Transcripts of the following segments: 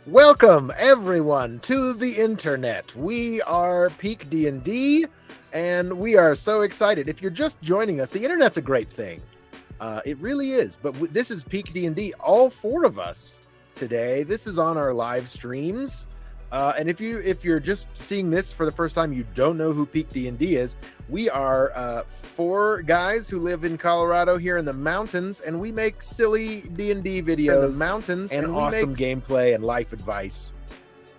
Welcome everyone to the internet. We are PeakD&D, and we are so excited. If you're just joining us, the internet's a great thing. It really is. But this is PeakD&D, all four of us today. This is on our live streams. And if you're just seeing this for the first time, you don't know who PeakD&D is. We are four guys who live in Colorado here in the mountains, and we make silly D&D videos in the mountains and awesome gameplay and life advice.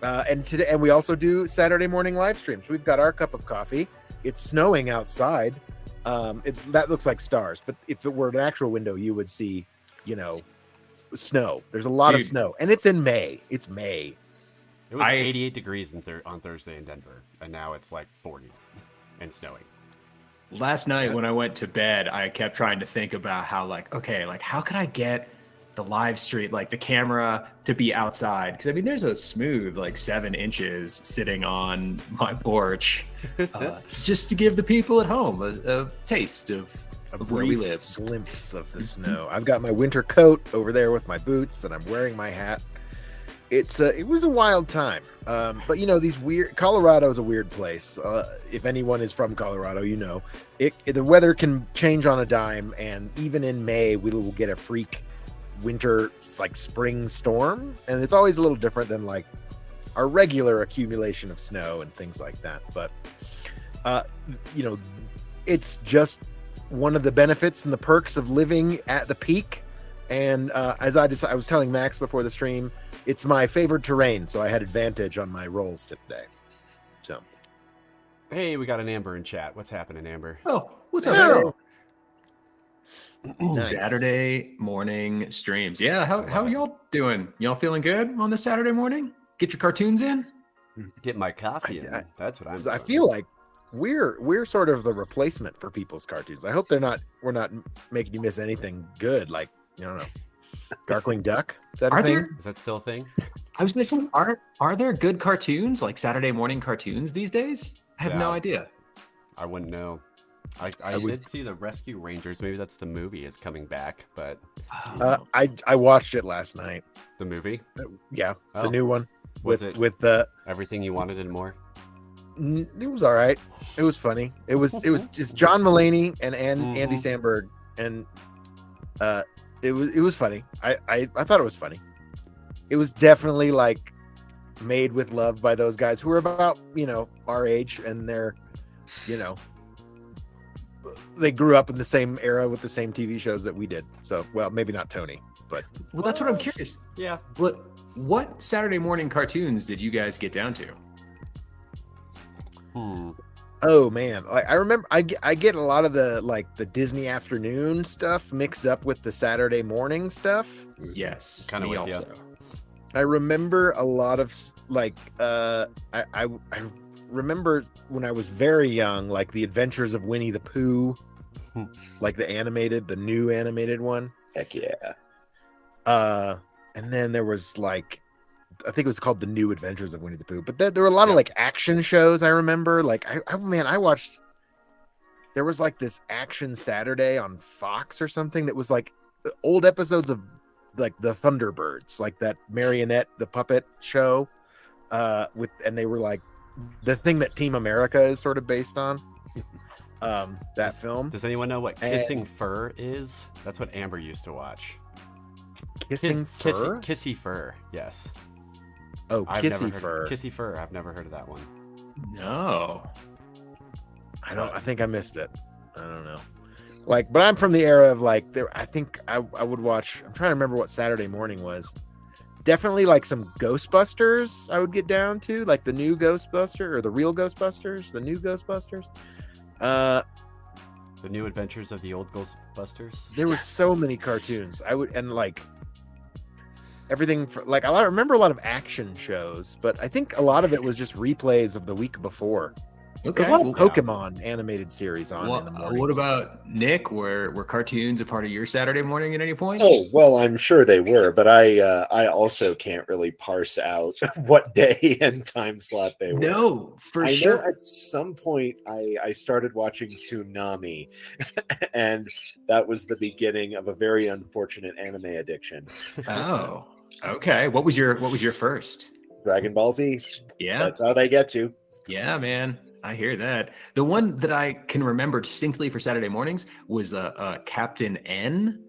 And we also do Saturday morning live streams. We've got our cup of coffee. It's snowing outside. That looks like stars, but if it were an actual window, you would see, snow. There's a lot of snow, and it's in May. It's May. It was 88 degrees on Thursday in Denver, and now it's like 40 and snowing. Last night when I went to bed, I kept trying to think about how, how could I get the live stream, the camera to be outside? Because, there's a smooth, 7 inches sitting on my porch just to give the people at home a taste of where we live. Glimpse of the snow. I've got my winter coat over there with my boots, and I'm wearing my hat. It was a wild time, but Colorado is a weird place. If anyone is from Colorado, the weather can change on a dime, and even in May we will get a freak winter spring storm, and it's always a little different than our regular accumulation of snow and things like that. But it's just one of the benefits and the perks of living at the peak. And as I was telling Max before the stream, it's my favorite terrain, so I had advantage on my rolls today. So, hey, we got an Amber in chat. What's happening, Amber? Oh, what's up, Amber? Nice. Saturday morning streams. Yeah, how y'all doing? Y'all feeling good on this Saturday morning? Get your cartoons in? Get my coffee in. That's what I'm doing. I feel like we're sort of the replacement for people's cartoons. I hope we're not making you miss anything good, I don't know. Darkwing Duck? Is that a thing? Is that still a thing? I was missing. Are there good cartoons, Saturday morning cartoons these days? I have no idea. I wouldn't know. I did see the Rescue Rangers. Maybe that's the movie is coming back, but I watched it last night. The movie? Yeah, the new one. Was it with the everything you wanted and more? It was all right. It was funny. It was just John Mulaney and Andy Samberg, and it was funny. I thought it was funny. It was definitely made with love by those guys who are about our age, and they're they grew up in the same era with the same TV shows that we did. So, well, maybe not Tony, but that's what I'm curious. Yeah. What Saturday morning cartoons did you guys get down to? Oh man, I remember I get a lot of the Disney afternoon stuff mixed up with the Saturday morning stuff. Yes, kind of with you. I remember a lot of I remember when I was very young, The Adventures of Winnie the Pooh, the new animated one. Heck yeah. And then there was I think it was called The New Adventures of Winnie the Pooh. But there were a lot of action shows. I remember I watched. There was this Action Saturday on Fox or something that was old episodes of the Thunderbirds, that marionette, the puppet show, and they were the thing that Team America is sort of based on. Film. Does anyone know what Kissing Fur is? That's what Amber used to watch. Kissing Fur? Kissy Fur, yes. Oh, Kissy Fur. Kissy Fur. I've never heard of that one. No. I think I missed it. I don't know. But I'm from the era of I think I would watch. I'm trying to remember what Saturday morning was. Definitely some Ghostbusters I would get down to, the new Ghostbuster or the real Ghostbusters, the new Ghostbusters. The New Adventures of the Old Ghostbusters. There were so many cartoons. Everything I remember a lot of action shows, but I think a lot of it was just replays of the week before. Okay. There's a lot of Pokemon animated series on in the morning. What about Nick? Were cartoons a part of your Saturday morning at any point? Oh, well, I'm sure they were, but I also can't really parse out what day and time slot they were. No, for sure. Know at some point, I started watching Toonami, and that was the beginning of a very unfortunate anime addiction. Oh. Okay, what was your first? Dragon Ball Z. Yeah, That's how they get you. yeah, man. I hear that. The one that I can remember distinctly for Saturday mornings was Captain N,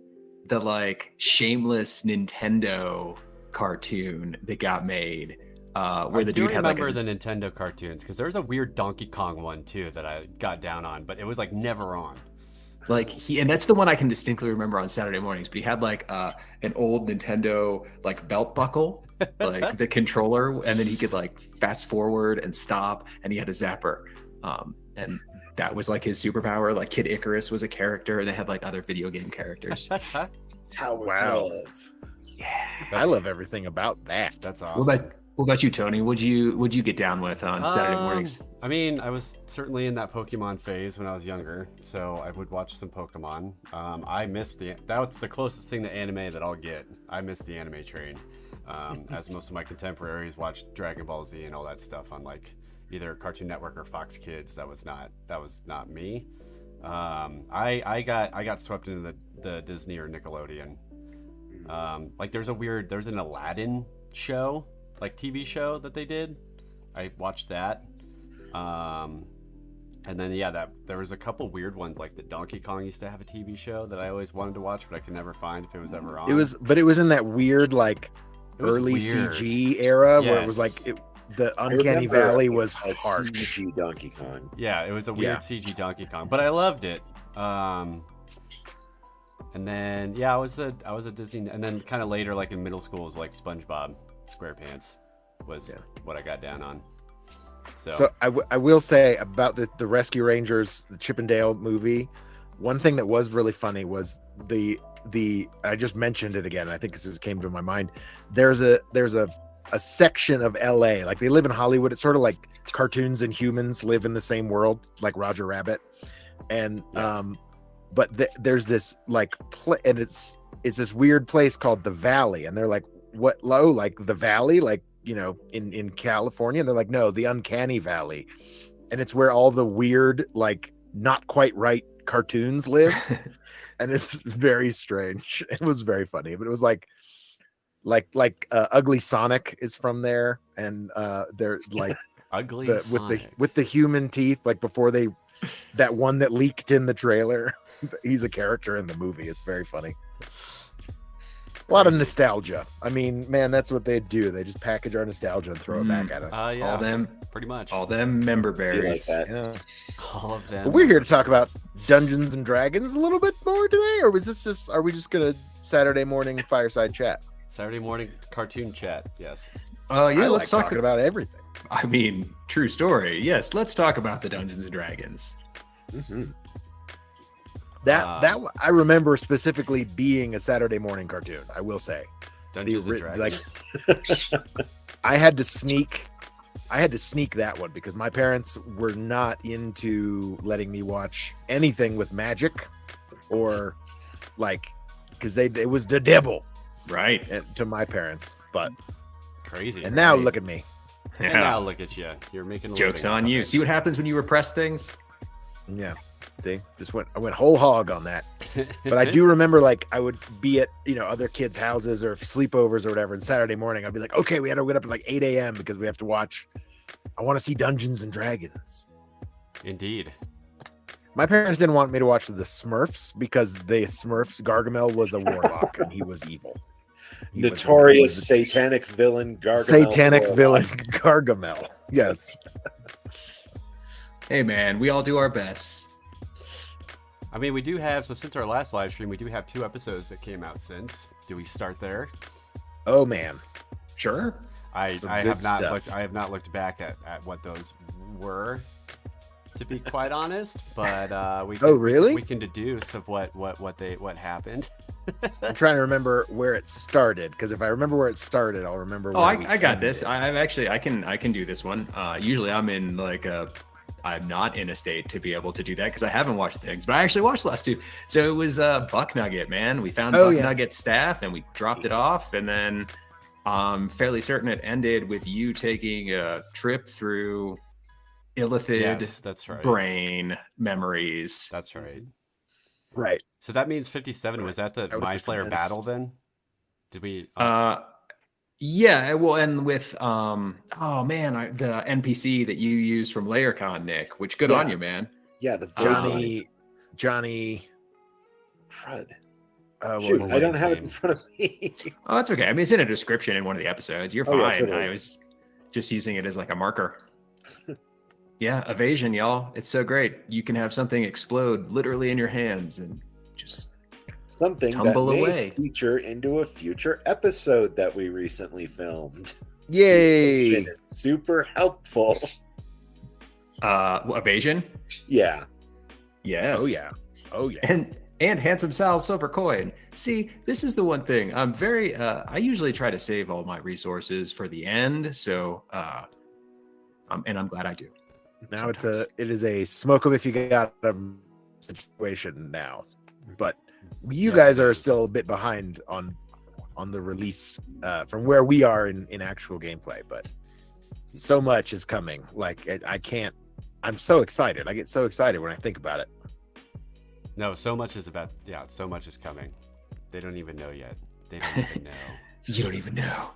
the like shameless Nintendo cartoon that got made, where the dude had like remember the Nintendo cartoons because there was a weird Donkey Kong one too that I got down on, but it was like never on. and that's the one I can distinctly remember on Saturday mornings. But he had like an old Nintendo like belt buckle, like the controller, and then he could like fast forward and stop, and he had a zapper, and that was like his superpower. Like Kid Icarus was a character, and they had like other video game characters. Wow. Yeah, I love everything about that. That's awesome. What about you, Tony? What'd you get down with on Saturday mornings? I mean, I was certainly in that Pokemon phase when I was younger, so I would watch some Pokemon. I missed that's the closest thing to anime that I'll get. I missed the anime train, as most of my contemporaries watched Dragon Ball Z and all that stuff on like either Cartoon Network or Fox Kids. That was not me. I got swept into the Disney or Nickelodeon. Like there's an Aladdin show, like TV show that they did. I watched that. And then there was a couple weird ones, like the Donkey Kong used to have a TV show that I always wanted to watch, but I could never find if it was ever on. It was in that weird like early weird. CG era where it was Yes. like the Uncanny Valley was a harsh. CG Donkey Kong. Yeah, it was a weird CG Donkey Kong, but I loved it. And then I was a Disney, and then kind of later, like in middle school, was like SpongeBob SquarePants was what I got down on. So I will say about the Rescue Rangers, the Chip and Dale movie. One thing that was really funny was the I just mentioned it again. I think this just came to my mind. There's a section of LA, like they live in Hollywood. It's sort of like cartoons and humans live in the same world, like Roger Rabbit, and but there's this like and it's this weird place called the Valley, and they're like, what, low, like the Valley, like, you know, in California, and they're like, no, the Uncanny Valley, and it's where all the weird, like not quite right cartoons live. And it's very strange. It was very funny, but it was like Ugly Sonic is from there, and they're like Ugly Sonic with the human teeth, like before that one that leaked in the trailer. He's a character in the movie. It's very funny. A lot of nostalgia. I mean, man, that's what they do. They just package our nostalgia and throw it back at us. Yeah, all them, pretty much. all them member berries. Like that. Yeah. All of them. But we're here to talk about Dungeons and Dragons a little bit more today, or are we just gonna Saturday morning fireside chat? Saturday morning cartoon chat. Yes. Yeah, I let's like talk talking about everything. I mean, true story. Yes, let's talk about the Dungeons and Dragons. Mm-hmm. That I remember specifically being a Saturday morning cartoon. I will say, Dungeons and Dragons. Like, I had to sneak that one because my parents were not into letting me watch anything with magic, or like, because it was the devil, Right. to my parents. But Crazy. and now right? look at me. And now look at you. You're making a Joke's living on out you. of it. See what happens when you repress things? Yeah. See, I went whole hog on that. But I do remember, like, I would be at, other kids' houses or sleepovers or whatever, and Saturday morning I'd be like, okay, we had to get up at like 8 a.m. because we have to watch. I want to see Dungeons and Dragons. Indeed. My parents didn't want me to watch the Smurfs because the Smurfs, Gargamel was a warlock and he was evil. Notorious satanic villain Gargamel. Satanic villain Gargamel. Yes. Hey, man, we all do our best. I mean, we do have, so since our last live stream, we do have 2 episodes that came out since. Do we start there? Oh, man. Sure. I Some have good not stuff. looked. I have not looked back at what those were, to be quite honest. But we. Can, Oh, really? We can deduce of what happened. I'm trying to remember where it started, because if I remember where it started, I'll remember. Oh, where we I got ended. this. I can do this one. Usually I'm in like I'm not in a state to be able to do that because I haven't watched things, but I actually watched the last 2. So it was Buck Nugget, man. We found Buck Nugget staff and we dropped it off, and then I'm fairly certain it ended with you taking a trip through Illithid Yes, that's right. brain memories. That's right. Right. So that means 57. Was that the I was My just Player a battle mess. then? Did we? Yeah, well, and with oh man, the NPC that you used from LayerCon, Nick, which good on Yeah. you, man. Yeah, the Void Mind. Johnny. Crud. What Shoot, was I his don't have it name? in front of me. Oh, that's okay. I mean, it's in a description in one of the episodes. You're Oh, yeah, fine. totally. I was just using it as like a marker. Yeah, evasion, y'all. It's so great. You can have something explode literally in your hands and just Something tumble that may away. feature into a future episode that we recently filmed. Yay! It is super helpful. Evasion. Yeah. Yes. Oh yeah. And handsome Sal's silver coin. See, this is the one thing. I'm very I usually try to save all my resources for the end, so and I'm glad I do. Now sometimes. it is a smoke 'em if you got them situation now, but you Yes, guys it are is. still a bit behind on the release from where we are in actual gameplay. But so much is coming. Like I can't. I'm so excited. I get so excited when I think about it. No, so much is so much is coming. They don't even know yet. They don't even know. You don't even know.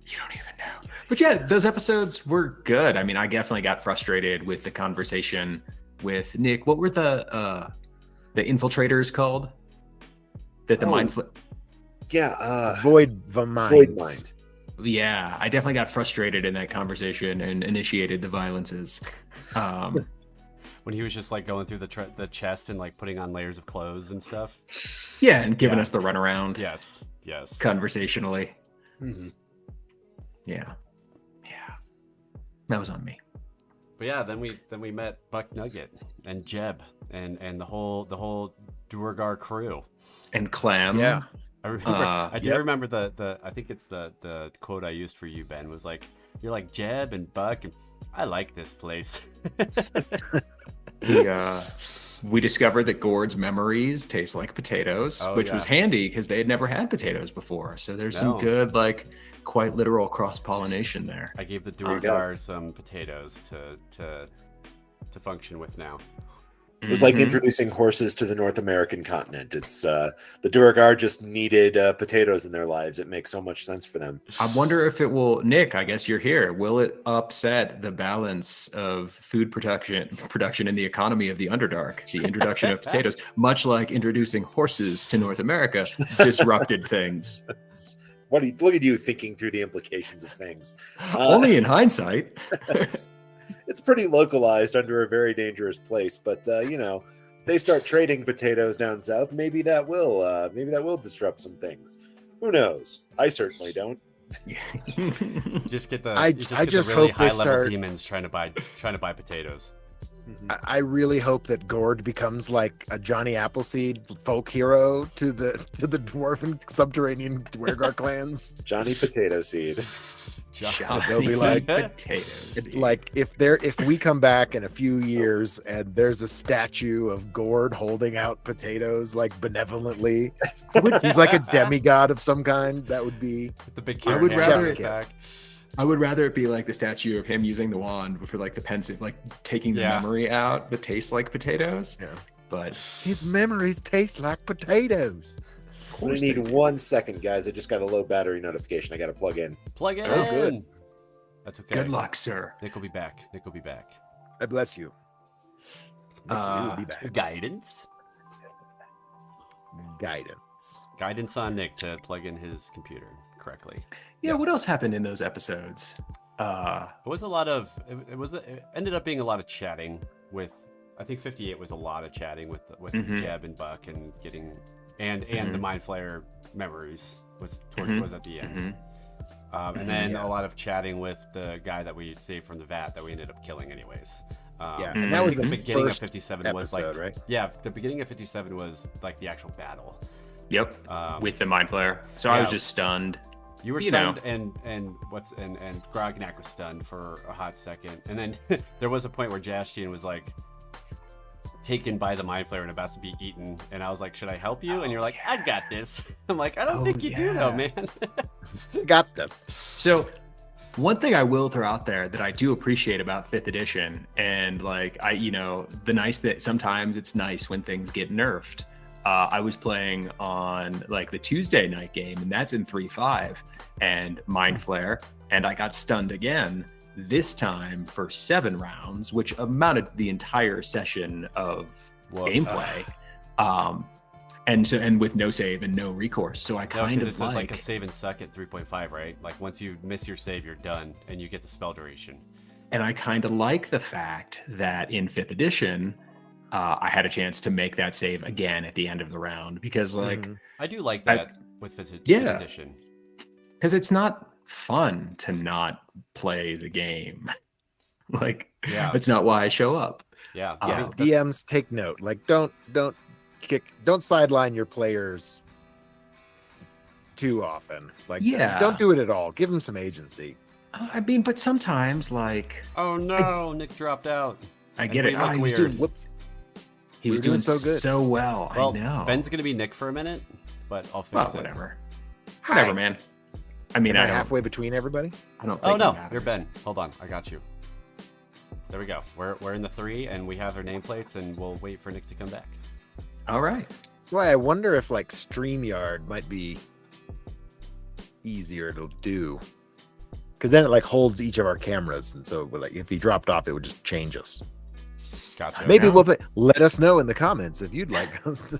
You don't even know. But yeah, those episodes were good. I mean, I definitely got frustrated with the conversation with Nick. What were the infiltrators called? That the mind flip. Yeah. Void the mind. Void Mind. Yeah, I definitely got frustrated in that conversation and initiated the violences. When he was just like going through the chest and like putting on layers of clothes and stuff. Yeah, and giving Yeah. us the runaround Yes. conversationally. Mhm. Yeah. That was on me. But yeah, then we met Buck Nugget and Jeb and the whole Duergar crew. And Clam. Yeah. I remember. I do Yep. remember the. I think it's the quote I used for you, Ben. Was like, "You're like Jeb and Buck, and I like this place." We discovered that Gord's memories taste like potatoes, Oh, which yeah. was handy because they had never had potatoes before. So there's No. some good, like, quite literal cross-pollination there. I gave the you go. Duergar some potatoes to function with now. It was like Mhm. introducing horses to the North American continent. It's the Duergar just needed potatoes in their lives. It makes so much sense for them. I wonder if it will, Nick, I guess you're here. Will it upset the balance of food production in the economy of the Underdark? The introduction of potatoes, much like introducing horses to North America, disrupted things. Look at you thinking through the implications of things. Only in hindsight. It's pretty localized under a very dangerous place, but they start trading potatoes down south. Maybe that will disrupt some things. Who knows? I certainly don't. Just get the I you just get just the really hope they high level start- demons trying to buy potatoes. I really hope that Gord becomes like a Johnny Appleseed folk hero to the dwarven subterranean Duergar clans. Johnny Potato Seed. They'll be like- potatoes. It's like if we come back in a few years and there's a statue of Gord holding out potatoes like benevolently, he's like a demigod of some kind. That would be The big I carrot would hand on rather- his back. I would rather it be like the statue of him using the wand for like the pensive, like taking the Yeah. memory out that tastes like potatoes. Yeah. But his memories taste like potatoes. I need 1 second, guys. I just got a low battery notification. I got to plug in. Plug it Oh, in. good. That's okay. good luck, sir. Nick will be back. I bless you. You'll be back. Guidance Guidance. on Nick to plug in his computer correctly. Yeah. What else happened in those episodes? It was a lot of it ended up being a lot of chatting with. I think 58 was a lot of chatting with Mhm. Jeb and Buck and getting and the Mind Flayer memories was Mhm. was at the end. Mhm. And then Yeah. a lot of chatting with the guy that we saved from the vat that we ended up killing anyways. Yeah, Mm. and that was the the beginning of first 57 was like episode, right? yeah, the beginning of 57 was like the actual battle. Yep. Um, With the mind flayer. So I was yeah. just stunned. You were You know. stunned, and Grognak was stunned for a hot second, and then there was a point where Jastian was like taken by the mind flayer and about to be eaten, and I was like, "Should I help you?" And you're like, "I got this." I'm like, "I don't Oh, think you do though, yeah. man." Got this. So one thing I will throw out there that I do appreciate about 5th edition, and like the nice that sometimes it's nice when things get nerfed. I was playing on like the Tuesday night game, and that's in 3-5 and Mind Flare, and I got stunned again. This time for 7 rounds, which amounted to the entire session of gameplay. And with no save and no recourse. So I kind of it's like a save and suck at 3.5, right? Like once you miss your save, you're done and you get the spell duration. And I kind of like the fact that in 5th edition, I had a chance to make that save again at the end of the round because I do like that with 5th edition. Because it's not fun to not play the game. That's not why I show up. Yeah. DMs take note. Like don't sideline your players too often. Like don't do it at all. Give them some agency. I mean, but sometimes oh no, Nick dropped out. I get it. He was doing He was doing so good. So well. I know. Ben's gonna be Nick for a minute, but I'll fix it. Whatever, man. I mean, I halfway between everybody. I don't. Oh no, you're Ben. Hold on, I got you. There we go. We're in the 3, and we have their nameplates, and we'll wait for Nick to come back. All right. That's why I wonder if StreamYard might be easier to do, because then it holds each of our cameras, and so if he dropped off, it would just change us. Gotcha. Maybe let us know in the comments if you'd like us.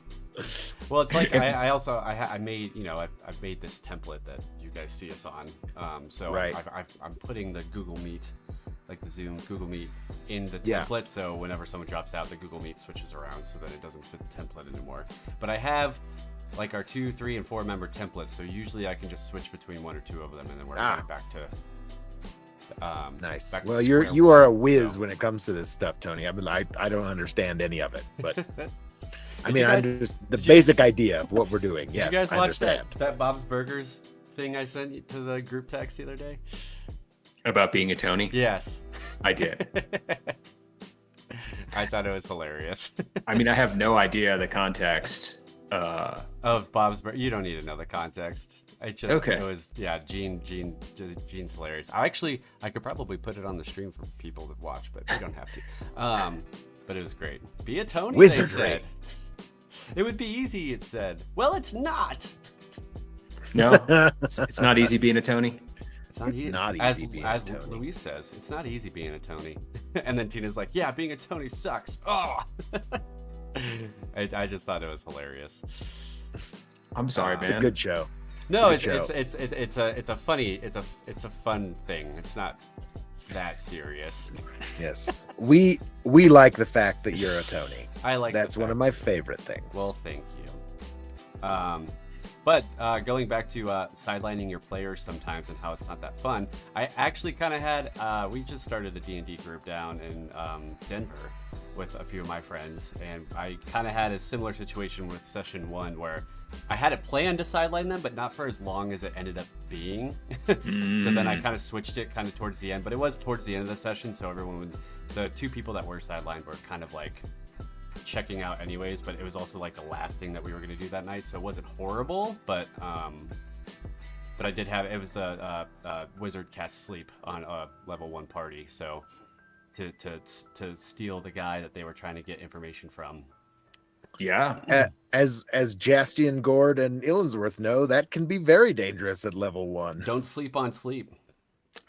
Well, it's like I made I've made this template that you guys see us on. So right. I'm putting the Google Meet, like the Zoom Google Meet, in the template. So whenever someone drops out, the Google Meet switches around so that it doesn't fit the template anymore. But I have our 2, 3, and 4 member templates. So usually I can just switch between 1 or 2 of them, and then we're kind of back to. Nice. Well, you are a whiz when it comes to this stuff, Tony. I mean, I don't understand any of it, but I mean, I just the basic idea of what we're doing. Yes, did you guys I watch understand. that Bob's Burgers thing I sent you to the group text the other day about being a Tony? Yes, I did. I thought it was hilarious. I mean, I have no idea the context of Bob's Burgers. You don't need to know the context. It was Gene's hilarious. I could probably put it on the stream for people to watch, but you don't have to. But it was great. Be a Tony, Wizardry. they said. It would be easy, it said. Well, it's not. No, it's not easy being a Tony. It's not easy being a Tony. As Louise says, it's not easy being a Tony. And then Tina's like, yeah, being a Tony sucks. Oh. I just thought it was hilarious. I'm sorry, man. It's a good show. No, it's a fun thing. It's not that serious. Yes, we like the fact that you're a Tony. I like that's one of my favorite things. Well, thank you. But going back to sidelining your players sometimes and how it's not that fun, I actually kind of had we just started a D&D group down in Denver with a few of my friends, and I kind of had a similar situation with session 1 where I had it planned to sideline them, but not for as long as it ended up being. So then I kind of switched it kind of towards the end, but it was towards the end of the session, so the 2 people that were sidelined were kind of checking out anyways, but it was also the last thing that we were going to do that night, so it wasn't horrible, but I did have, it was a wizard cast sleep on a level 1 party, so to steal the guy that they were trying to get information from. Yeah. As Jastian, Gord, and Illensworth know, that can be very dangerous at level 1. Don't sleep on sleep.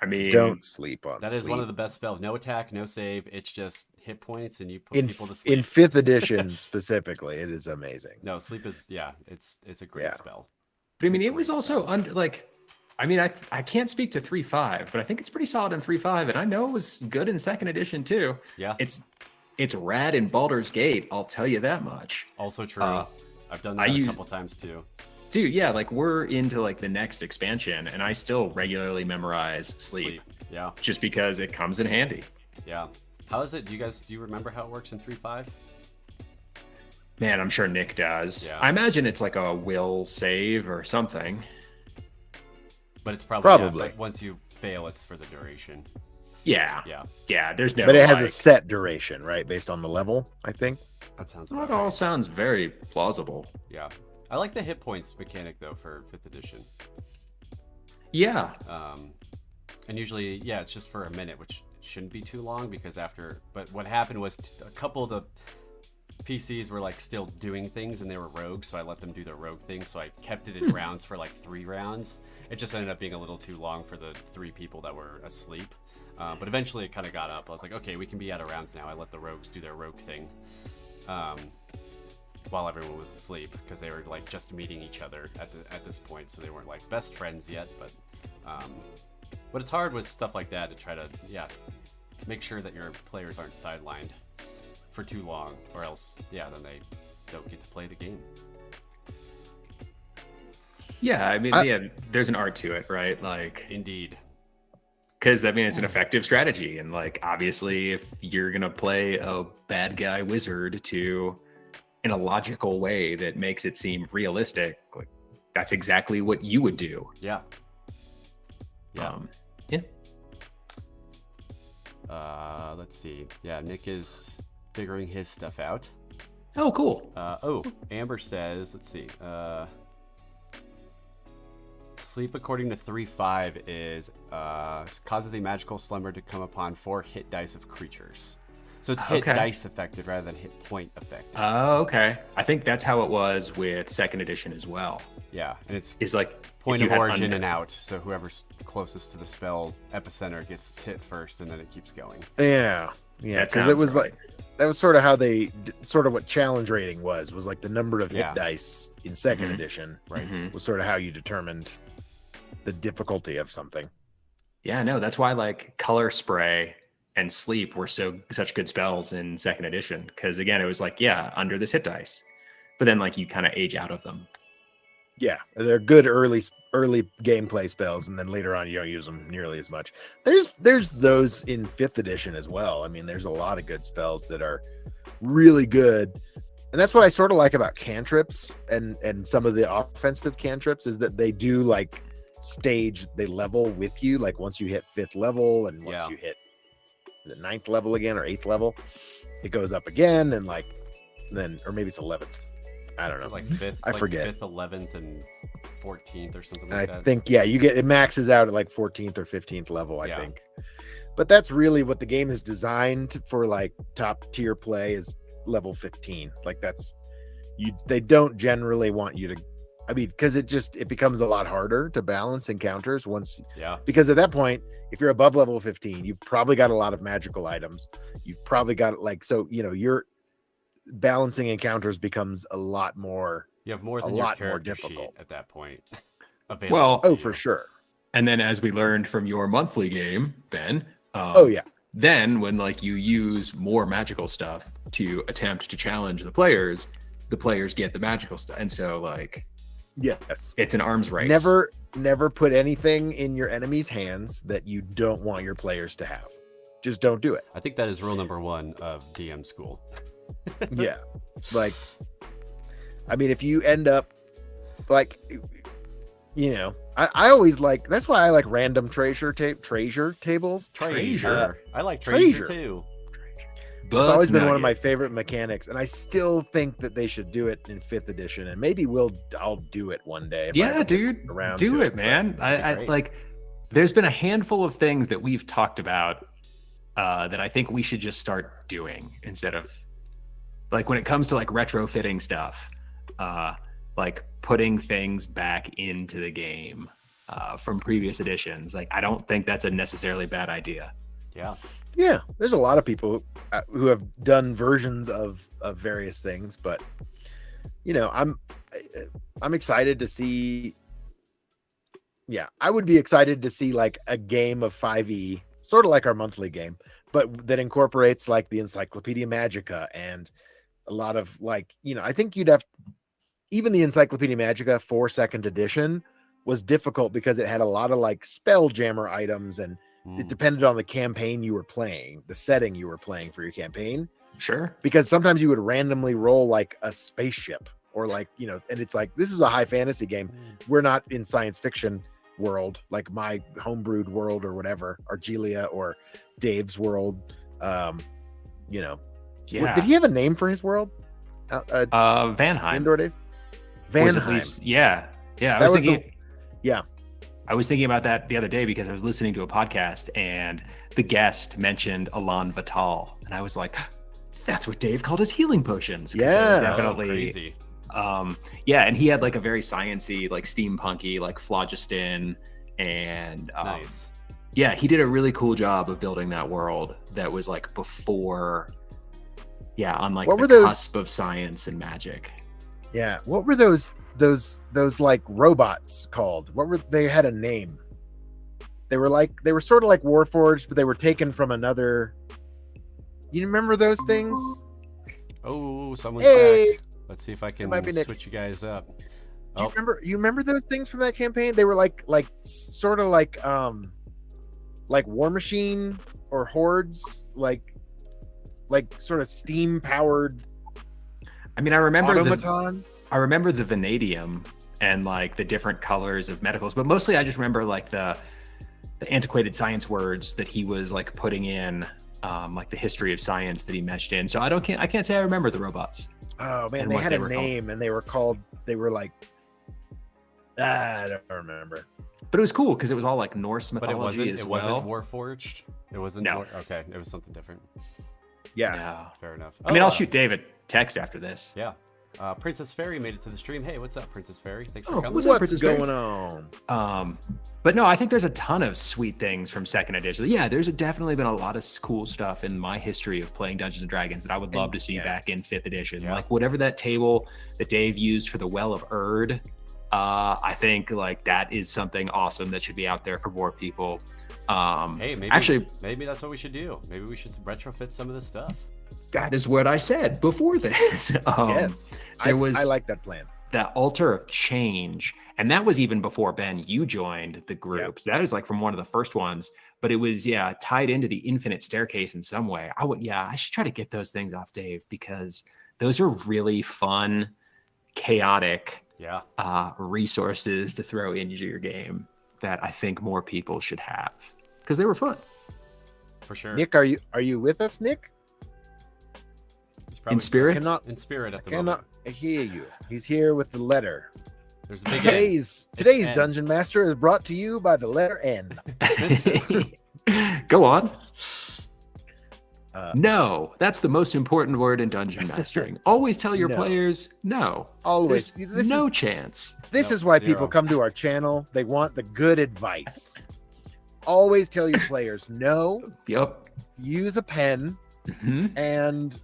I mean, don't sleep on that sleep. Is one of the best spells. No attack, no save. It's just hit points, and you put people to sleep. In 5th edition specifically, it is amazing. No, sleep is it's a great spell. But I mean, it was also I mean, I can't speak to 3.5, but I think it's pretty solid in 3.5, and I know it was good in 2nd edition too. Yeah, it's rad in Baldur's Gate. I'll tell you that much. Also true. I've done that a couple times too. Dude, yeah, we're into the next expansion, and I still regularly memorize sleep. Yeah. Just because it comes in handy. Yeah. How is it? Do you remember how it works in 3.5? Man, I'm sure Nick does. Yeah. I imagine it's a will save or something. But it's probably. But once you fail, it's for the duration. Yeah. There's no. But it has a set duration, right, based on the level. I think that sounds. That all sounds very plausible. Yeah, I like the hit points mechanic though for 5th edition. Yeah. And usually, it's just for a minute, which shouldn't be too long because after. But what happened was a couple of the PCs were like still doing things and they were rogues, so I let them do their rogue thing. So I kept it in rounds for like 3 rounds. It just ended up being a little too long for the 3 people that were asleep. But eventually it kind of got up. I was like, okay, we can be out of rounds now. I let the rogues do their rogue thing while everyone was asleep, because they were like just meeting each other at this point, so they weren't like best friends yet. But it's hard with stuff like that to try to make sure that your players aren't sidelined for too long, or else then they don't get to play the game. Yeah, I mean, there's an art to it, right? Like, indeed. Because, I mean, it's an effective strategy. And, like, obviously, if you're going to play a bad guy wizard in a logical way that makes it seem realistic, like, that's exactly what you would do. Yeah. Yeah. Let's see. Yeah, Nick is figuring his stuff out. Oh, cool. Amber says, let's see. Sleep according to 3.5 is causes a magical slumber to come upon 4 hit dice of creatures. So it's hit dice affected rather than hit point affected. Oh, okay. I think that's how it was with 2nd edition as well. Yeah, and it's like point of origin and out. So whoever's closest to the spell epicenter gets hit first, and then it keeps going. Yeah, because it was like that was sort of how sort of what challenge rating was like the number of hit dice in 2nd edition, right? Was sort of how you determined the difficulty of something. Yeah, no, that's why like color spray and sleep were such good spells in 2nd edition, because again, it was like under this hit dice, but then like you kind of age out of them. Yeah, they're good early gameplay spells, and then later on you don't use them nearly as much. There's those in 5th edition as well. I mean, there's a lot of good spells that are really good, and that's what I sort of like about cantrips and some of the offensive cantrips is that they do like they level with you. Like once you hit 5th level, and once you hit the 9th level again or 8th level, it goes up again, and like then or maybe it's 11th. I don't know. Like 5th, I forget. 5th, 11th, and 14th or something like that. I think it maxes out at like 14th or 15th level, I think. But that's really what the game is designed for, like top tier play is level 15. Like they don't generally want you to, I mean, because it becomes a lot harder to balance encounters because at that point, if you're above level 15, you've probably got a lot of magical items. You've probably got you're balancing encounters becomes a lot more. You have more than your character sheet at that point. For sure. And then as we learned from your monthly game, Ben. Then when like you use more magical stuff to attempt to challenge the players get the magical stuff, and so like it's an arms race. Never put anything in your enemy's hands that you don't want your players to have. Just don't do it. I think that is rule number 1 of DM school. Yeah, like I mean, if you end up like, I always like, that's why I like random treasure tables. I like treasure too. It's always been one of my favorite mechanics, and I still think that they should do it in 5th edition, and maybe I'll do it one day. Dude, do it, man. I like. There's been a handful of things that we've talked about that I think we should just start doing instead of like when it comes to like retrofitting stuff, like putting things back into the game from previous editions. Like I don't think that's a necessarily bad idea. Yeah, there's a lot of people who have done versions of various things, but I'm excited to see. Yeah, I would be excited to see like a game of 5e, sort of like our monthly game, but that incorporates like the Encyclopedia Magica and a lot of like, I think you'd have even the Encyclopedia Magica for 2nd edition was difficult because it had a lot of like Spelljammer items, and it depended on the campaign you were playing, the setting you were playing for your campaign. Sure. Because sometimes you would randomly roll like a spaceship or like, and it's like, this is a high fantasy game. We're not in science fiction world, like my homebrewed world or whatever, Argelia or Dave's world. Did he have a name for his world? Vanheim. Indoor Dave? Vanheim. I was thinking about that the other day because I was listening to a podcast and the guest mentioned Elan Vital, and I was like, That's what Dave called his healing potions. 'Cause they were Yeah. Oh, definitely. crazy. Yeah, and he had like a very sciencey, like steampunky, like phlogiston, and Nice. yeah, he did a really cool job of building that world that was like before, yeah, on like What the were those- cusp of science and magic. Yeah. What were those like robots called? What were they? Had a name. They were sort of like Warforged, but they were taken from another. You remember those things? Oh, someone's Hey, back. Let's see if I might be can Nick. switch you guys up. you Oh, remember those things from that campaign? They were like sort of like War Machine or Hordes, like sort of steam powered I mean, I remember automatons. I remember the vanadium and like the different colors of medicals, but mostly I just remember like the antiquated science words that he was like putting in, like the history of science that he meshed in. So I can't say I remember the robots. Oh man, And they what had they a were called. name, and they were like I don't remember. But it was cool because it was all like Norse but mythology as it well. wasn't Warforged. It wasn't. No. Okay, it was something different. Yeah. No. Fair enough. I mean, Oh, I'll shoot David text after this. Yeah. Princess Fairy made it to the stream. Hey, what's up, Princess Fairy? Thanks for Oh, coming. what's up, What's Princess Fairy? going on? But no, I think there's a ton of sweet things from second edition. Yeah, there's definitely been a lot of cool stuff in my history of playing Dungeons and Dragons that I would love to see yeah. back in fifth edition. Yeah. Like whatever that table that Dave used for the Well of Erd, I think like that is something awesome that should be out there for more people. Hey, maybe that's what we should do. Maybe we should retrofit some of this stuff. That is what I said before this. Yes, there I was like that plan. that altar of change, and that was even before Ben you joined the group. So that is like from one of the first ones, but it was tied into the infinite staircase in some way. I should try to get those things off Dave because those are really fun, chaotic Yeah. resources to throw into your game that I think more people should have because they were fun. For sure. Nick, are you with us, Nick? He's In probably spirit? Cannot in spirit at the cannot moment. hear you. He's here with the letter. There's a big N. Today's N. Dungeon Master is brought to you by the letter N. Go on. Uh, No, that's the most important word in dungeon mastering. Always tell your No. players no. Always. There's This no is chance. this Nope, is why zero. people come to our channel. They want the good advice. Always tell your players no. Yep. Use a pen Mhm. and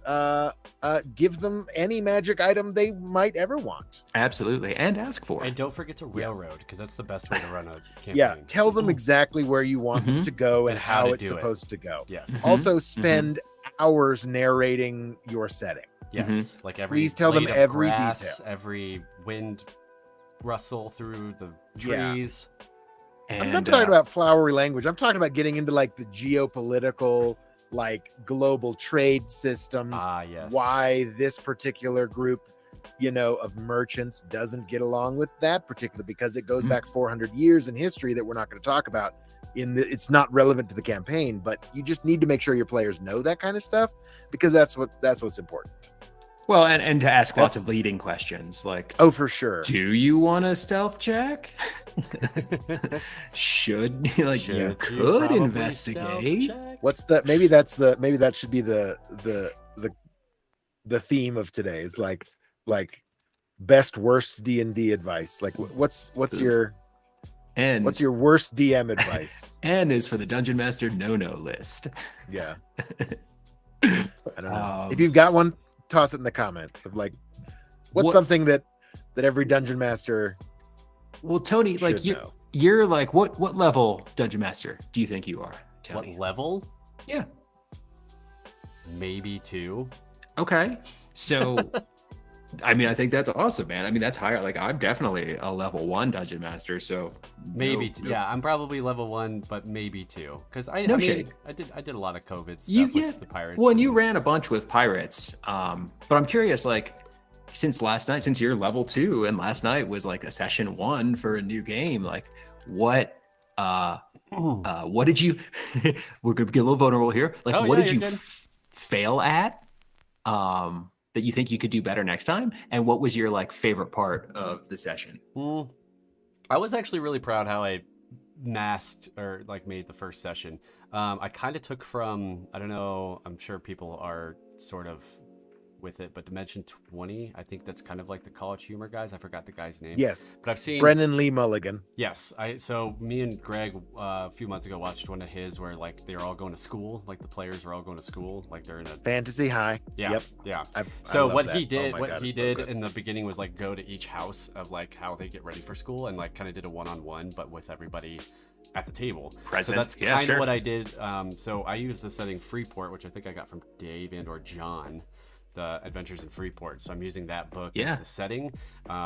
give them any magic item they might ever want. Absolutely. And ask for And it. don't forget to railroad because that's the best way to run a campaign. Yeah, tell them exactly where you want them Mhm. to go and And how how to it's do it. supposed to go. Yes. Mhm. Also, spend hours narrating your setting. Yes. Like every Please tell them blade of every grass, detail. every wind rustle through the Yeah. trees. And, I'm not talking about flowery language. I'm talking about getting into like the geopolitical, like global trade systems. Ah, yes. Why this particular group, of merchants doesn't get along with that particular, because it goes Mhm. back 400 years in history that we're not going to talk about. It's not relevant to the campaign, but you just need to make sure your players know that kind of stuff because that's what's important. well, and to ask lots That's- of leading questions like, Oh, for sure. do you want a stealth check? Should you Should you could probably investigate? stealth check? What's the maybe that should be the theme of today. It's like best worst D&D advice. Like what's your And worst DM advice? N is for the Dungeon Master no list. Yeah. I don't know. If Um, you've got one, toss it in the comments of like what's What- something that every dungeon master Well, Tony, like should know. you're like what level Dungeon Master do you think you are, Tony? What level? Yeah. Maybe 2. Okay. So I mean, I think that's awesome, man. I mean, that's higher. Like I'm definitely a level 1 Dungeon Master, so Maybe no- yeah, I'm probably level 1, but maybe 2. Because I No mean, shade. I did a lot of COVID stuff You with the pirates. Well, and you and- ran a bunch with pirates. But I'm curious, like, since you're level 2, and last night was like a session 1 for a new game, like, what did you? We're gonna get a little vulnerable here. Like, Oh, what yeah, did you you're good. fail at? That you think you could do better next time, and what was your like favorite part of the session? I was actually really proud how I masked or like made the first session. I kind of took from, I don't know, I'm sure people are sort of with it, but Dimension 20, I think that's kind of like the college humor guys. I forgot the guy's name. Yes, but I've seen Brennan Lee Mulligan. Yes, so me and Greg a few months ago watched one of his where like they're all going to school, like the players are all going to school, like they're in a Fantasy High. yeah, Yep. yeah. I So love what that. he did, Oh my what God, he it's so did good. in the beginning was like go to each house of like how they get ready for school and like kind of did a one-on-one, but with everybody at the table. Present. So that's Yeah, kind of sure. what I did. So I used the setting Freeport, which I think I got from Dave and or John, the Adventures in Freeport. So I'm using that book as the setting.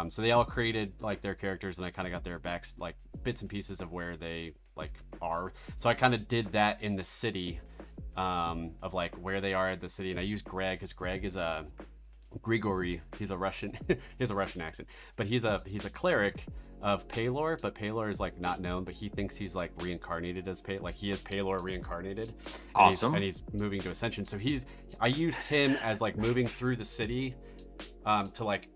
So they all created like their characters, and I kind of got their backs, like bits and pieces of where they like are. So I kind of did that in the city, of like where they are at the city, and I used Greg because Greg is a Grigory. He's a Russian. He has a Russian accent, but he's a cleric of Paylor, but Paylor is like not known, but he thinks he's like reincarnated as like he is Paylor reincarnated. Awesome. And he's moving to Ascension. So I used him as like moving through the city, to like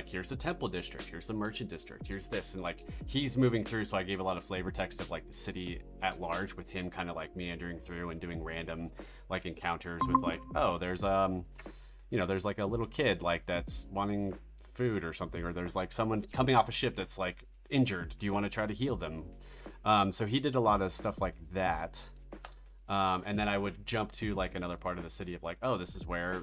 here's the temple district, here's the merchant district, here's this, and like he's moving through. So I gave a lot of flavor text of like the city at large with him kind of like meandering through and doing random like encounters with like, oh, there's there's like a little kid like that's wanting food or something, or there's like someone coming off a ship that's like injured, do you want to try to heal them? So he did a lot of stuff like that, and then I would jump to like another part of the city of like, oh, this is where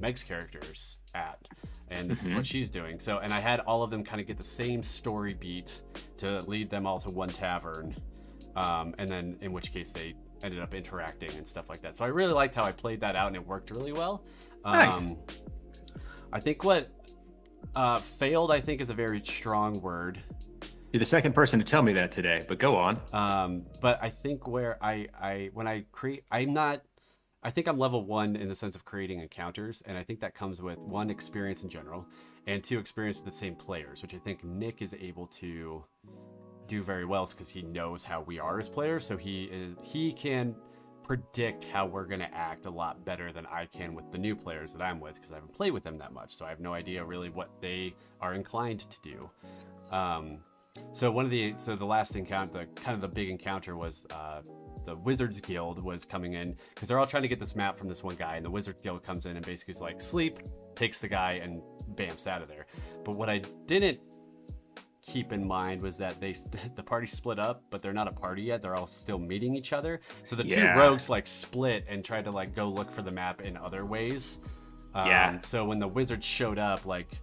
Meg's character's at, and this is what she's doing. So, and I had all of them kind of get the same story beat to lead them all to one tavern, and then in which case they ended up interacting and stuff like that. So I really liked how I played that out, and it worked really well. Nice. I think what failed, I think, is a very strong word. You're the second person to tell me that today, but go on. But I think where when I create, I think I'm level 1 in the sense of creating encounters, and I think that comes with 1, experience in general, and 2, experience with the same players, which I think Nick is able to do very well because he knows how we are as players, so he can predict how we're going to act a lot better than I can with the new players that I'm with, because I haven't played with them that much, so I have no idea really what they are inclined to do. So the last encounter, the big encounter was the Wizards Guild was coming in, because they're all trying to get this map from this one guy, and the Wizards Guild comes in and basically is like, sleep, takes the guy and bamfs out of there. But what I didn't keep in mind was that the party split up, but they're not a party yet, they're all still meeting each other. So the two rogues like split and tried to like go look for the map in other ways. So when the wizards showed up, like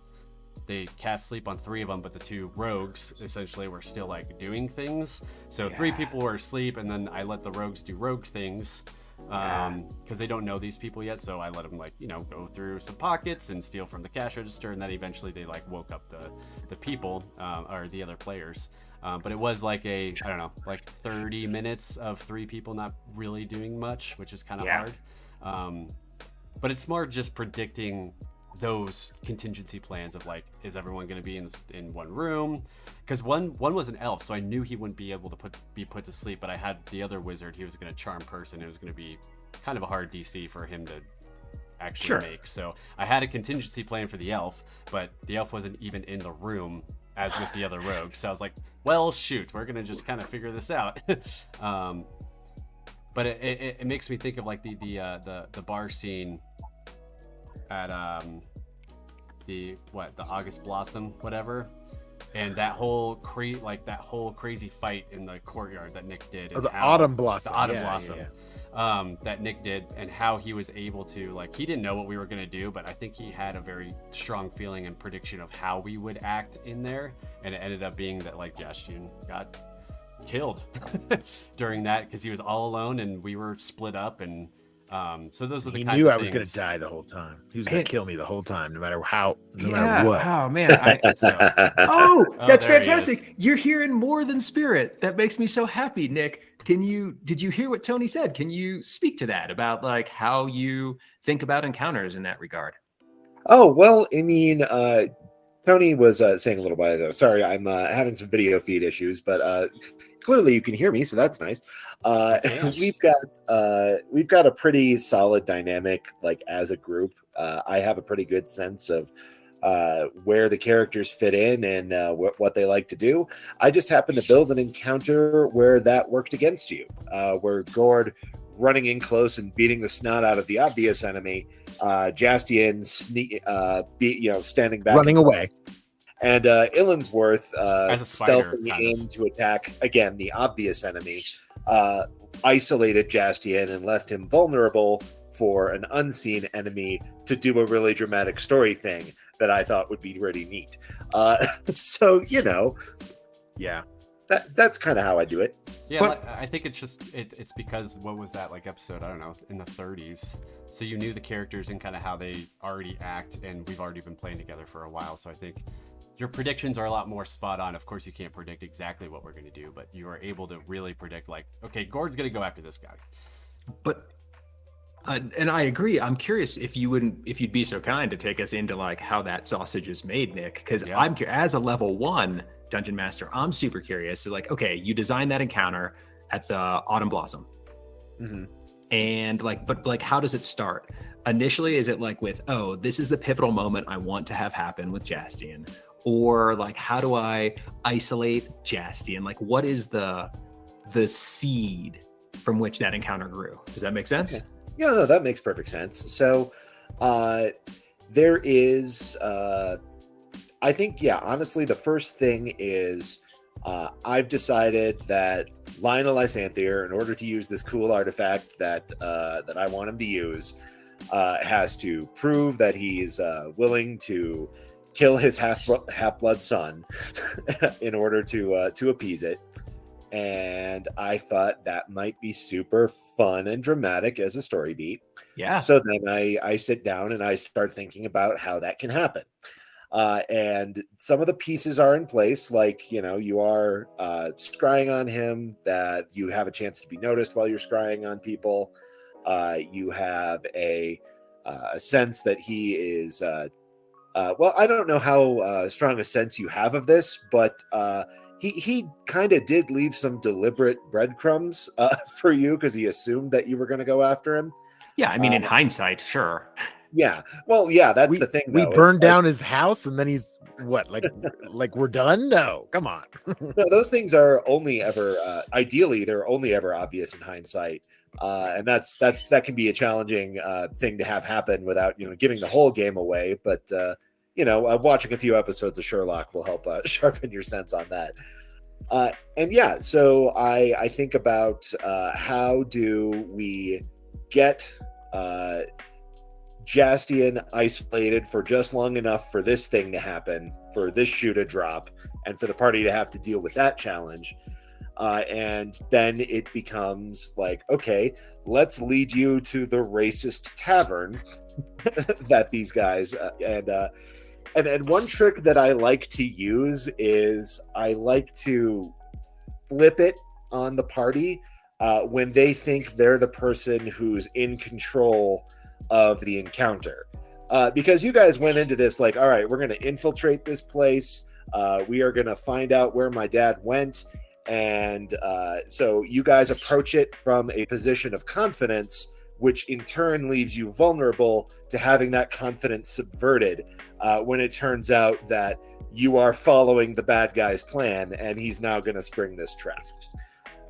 they cast sleep on 3 of them, but the 2 rogues essentially were still like doing things. So 3 people were asleep, and then I let the rogues do rogue things, because they don't know these people yet. So I let them like, go through some pockets and steal from the cash register, and then eventually they like woke up the people, or the other players. But it was like I don't know, like 30 minutes of 3 people not really doing much, which is kind of hard. But it's more just predicting those contingency plans of like, is everyone going to be in one room? Because one was an elf, so I knew he wouldn't be able to be put to sleep, but I had the other wizard, he was going to charm person. It was going to be kind of a hard DC for him to actually make. So I had a contingency plan for the elf, but the elf wasn't even in the room as with the other rogue. So I was like, well, shoot, we're going to just kind of figure this out. But it makes me think of like the bar scene at the August Blossom, whatever, and that whole crazy fight in the courtyard that Nick did, and Autumn Blossom, that Nick did, and how he was able to, like, he didn't know what we were going to do, but I think he had a very strong feeling and prediction of how we would act in there, and it ended up being that like Yastian got killed during that because he was all alone and we were split up, and so those are the kinds of things. He knew I was going to die the whole time. He was going to kill me the whole time, no matter what. Oh man! That's fantastic. You're hearing more than spirit. That makes me so happy, Nick. Did you hear what Tony said? Can you speak to that about like how you think about encounters in that regard? Oh well, I mean, Tony was saying a little while ago. Sorry, I'm having some video feed issues, but clearly you can hear me, so that's nice. We've got a pretty solid dynamic, like as a group. I have a pretty good sense of where the characters fit in and what they like to do. I just happened to build an encounter where that worked against you, where Gord running in close and beating the snot out of the obvious enemy Jastian standing back, Running away. and Illinsworth As a spider, stealthing kind of. in to attack again the obvious enemy, isolated Jastian and left him vulnerable for an unseen enemy to do a really dramatic story thing that I thought would be pretty neat. So yeah, that's kind of how I do it. Yeah, I think it's just it's because what was that like episode? I don't know, in the 30s. So you knew the characters and kind of how they already act, and we've already been playing together for a while. So I think your predictions are a lot more spot on. Of course, you can't predict exactly what we're going to do, but you are able to really predict, like, okay, Gord's going to go after this guy. But and I agree. I'm curious if you'd be so kind to take us into like how that sausage is made, Nick, because Yeah. I'm as a level 1 dungeon master, I'm super curious. So like, okay, you designed that encounter at the Autumn Blossom, and but how does it start? Initially, is it like with, oh, this is the pivotal moment I want to have happen with Jastian, or like, how do I isolate Jastian? Like, what is the seed from which that encounter grew? Does that make sense? Okay. Yeah, no, that makes perfect sense. So there is, I think, yeah, honestly, the first thing is I've decided that Lionel Lysanthier, in order to use this cool artifact that I want him to use, has to prove that he's willing to kill his half-blood son in order to appease it. And I thought that might be super fun and dramatic as a story beat. Yeah. So then I sit down and I start thinking about how that can happen. And some of the pieces are in place, like, you are scrying on him, that you have a chance to be noticed while you're scrying on people. You have a sense that he is, well, I don't know how strong a sense you have of this, but he kind of did leave some deliberate breadcrumbs for you, because he assumed that you were going to go after him. Yeah, I mean, in hindsight, sure. Yeah. Well, yeah, that's the thing, We though. burned down his house, and then he's what? Like we're done? No, come on. No, those things are only ever ideally they're only ever obvious in hindsight, and that can be a challenging thing to have happen without giving the whole game away. But watching a few episodes of Sherlock will help sharpen your sense on that. And yeah, so I think about how do we get Jastian isolated for just long enough for this thing to happen, for this shoe to drop, and for the party to have to deal with that challenge. And then it becomes like, okay, let's lead you to the racist tavern that these guys and one trick that I like to use is I like to flip it on the party when they think they're the person who's in control of the encounter. Because you guys went into this like, all right, we're going to infiltrate this place. We are going to find out where my dad went. And so you guys approach it from a position of confidence, which in turn leaves you vulnerable to having that confidence subverted when it turns out that you are following the bad guy's plan and he's now going to spring this trap.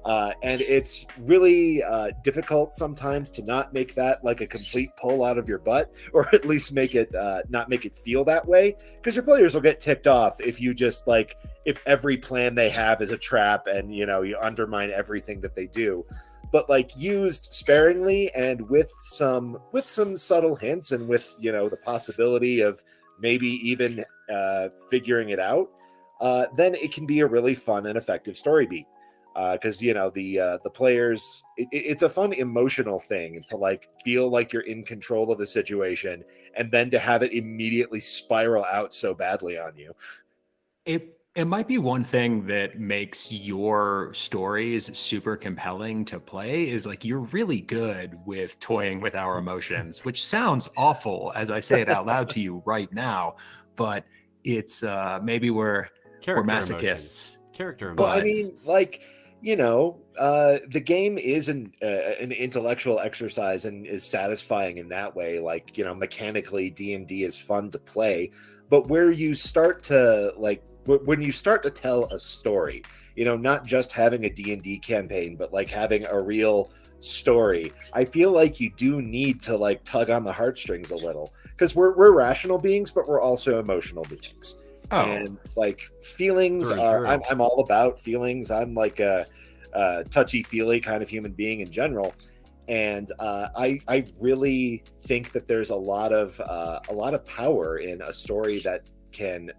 And it's really difficult sometimes to not make that like a complete pull out of your butt, or at least make it not make it feel that way, because your players will get ticked off if you just if every plan they have is a trap and you undermine everything that they do. But used sparingly and with some subtle hints, and with the possibility of maybe even figuring it out, then it can be a really fun and effective story beat. Because the players, it's a fun emotional thing to feel like you're in control of the situation, and then to have it immediately spiral out so badly on you. It might be one thing that makes your stories super compelling to play is you're really good with toying with our emotions, which sounds awful as I say it out loud to you right now, but it's maybe we're masochists. Character emotions. Well, I mean, the game is an intellectual exercise and is satisfying in that way. Mechanically, D&D is fun to play, but where you start to when you start to tell a story, not just having a D&D campaign, but having a real story, I feel like you do need to like tug on the heartstrings a little, because we're rational beings, but we're also emotional beings. Oh. And like feelings Through and are, through. I'm all about feelings. I'm like a touchy-feely kind of human being in general. And I really think that there's a lot of power in a story that can,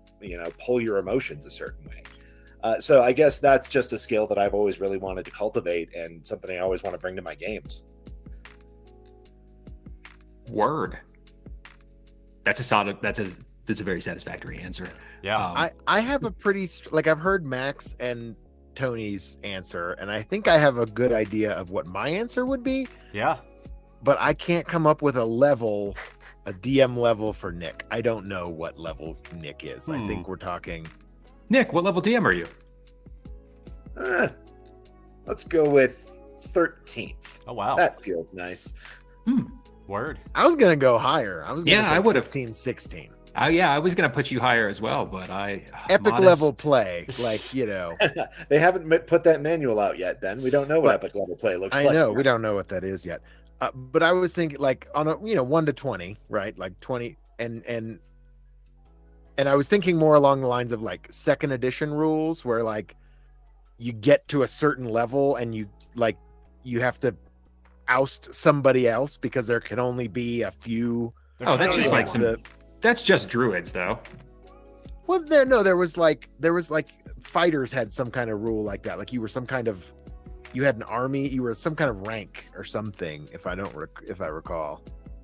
pull your emotions a certain way. So I guess that's just a skill that I've always really wanted to cultivate, and something I always want to bring to my games. Word. That's a solid. That's a very satisfactory answer. Yeah. I have a pretty like I've heard Max and Tony's answer, and I think I have a good idea of what my answer would be, Yeah. but I can't come up with a DM level for Nick. I don't know what level Nick is. I think we're talking. Nick, what level DM are you? Let's go with 13th. Oh wow. That feels nice. Word. I was gonna go higher. I was gonna say I would have 15, 16. I was gonna put you higher as well, but Epic modest. level play, like They haven't put that manual out yet. Then we don't know what epic level play looks I like. know we don't know what that is yet. But I was thinking like on a 1 to 20, right? Like 20 and I was thinking more along the lines of like second edition rules, where like you get to a certain level and you have to oust somebody else because there can only be a few. Oh, that's just like the, that's just druids though. well, there was like fighters had some kind of rule like that. Like you had an army, you were some kind of rank or something. If I recall,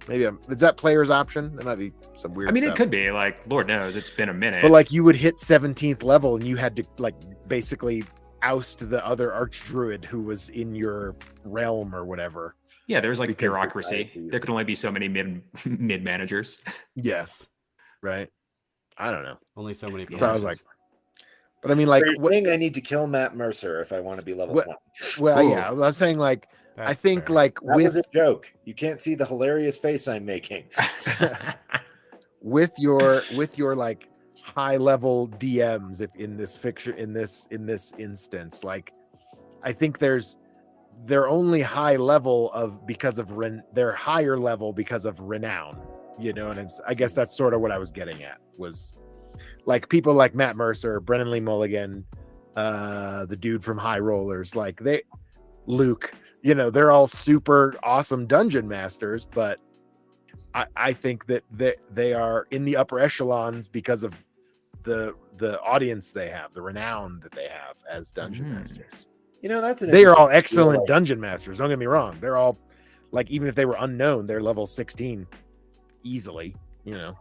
maybe is that player's option? That might be some weird. I mean, stuff. it could be like, Lord knows, it's been a minute. But like you would hit 17th level and you had to like basically oust the other archdruid who was in your realm or whatever. Yeah, there's like Because bureaucracy. There could only be so many mid managers. Yes. Right. I don't know. Only so many. So I was like, promotions. but I mean, like, So you're saying I need to kill Matt Mercer if I want to be level 20. well, Ooh. yeah, I'm saying like, I That's think fair. like That was a joke. You can't see the hilarious face I'm making. with your like high level DMs, if in this fiction, in this instance, like, I think they're only high level because of they're higher level because of renown, and I guess that's sort of what I was getting at, was like people like Matt Mercer, Brennan Lee Mulligan, the dude from High Rollers, like Luke, they're all super awesome dungeon masters, but I think that they are in the upper echelons because of the audience they have, the renown that they have as dungeon masters. That's They are all excellent dungeon masters. Don't get me wrong. They're all like, even if they were unknown, they're level 16 easily. It's an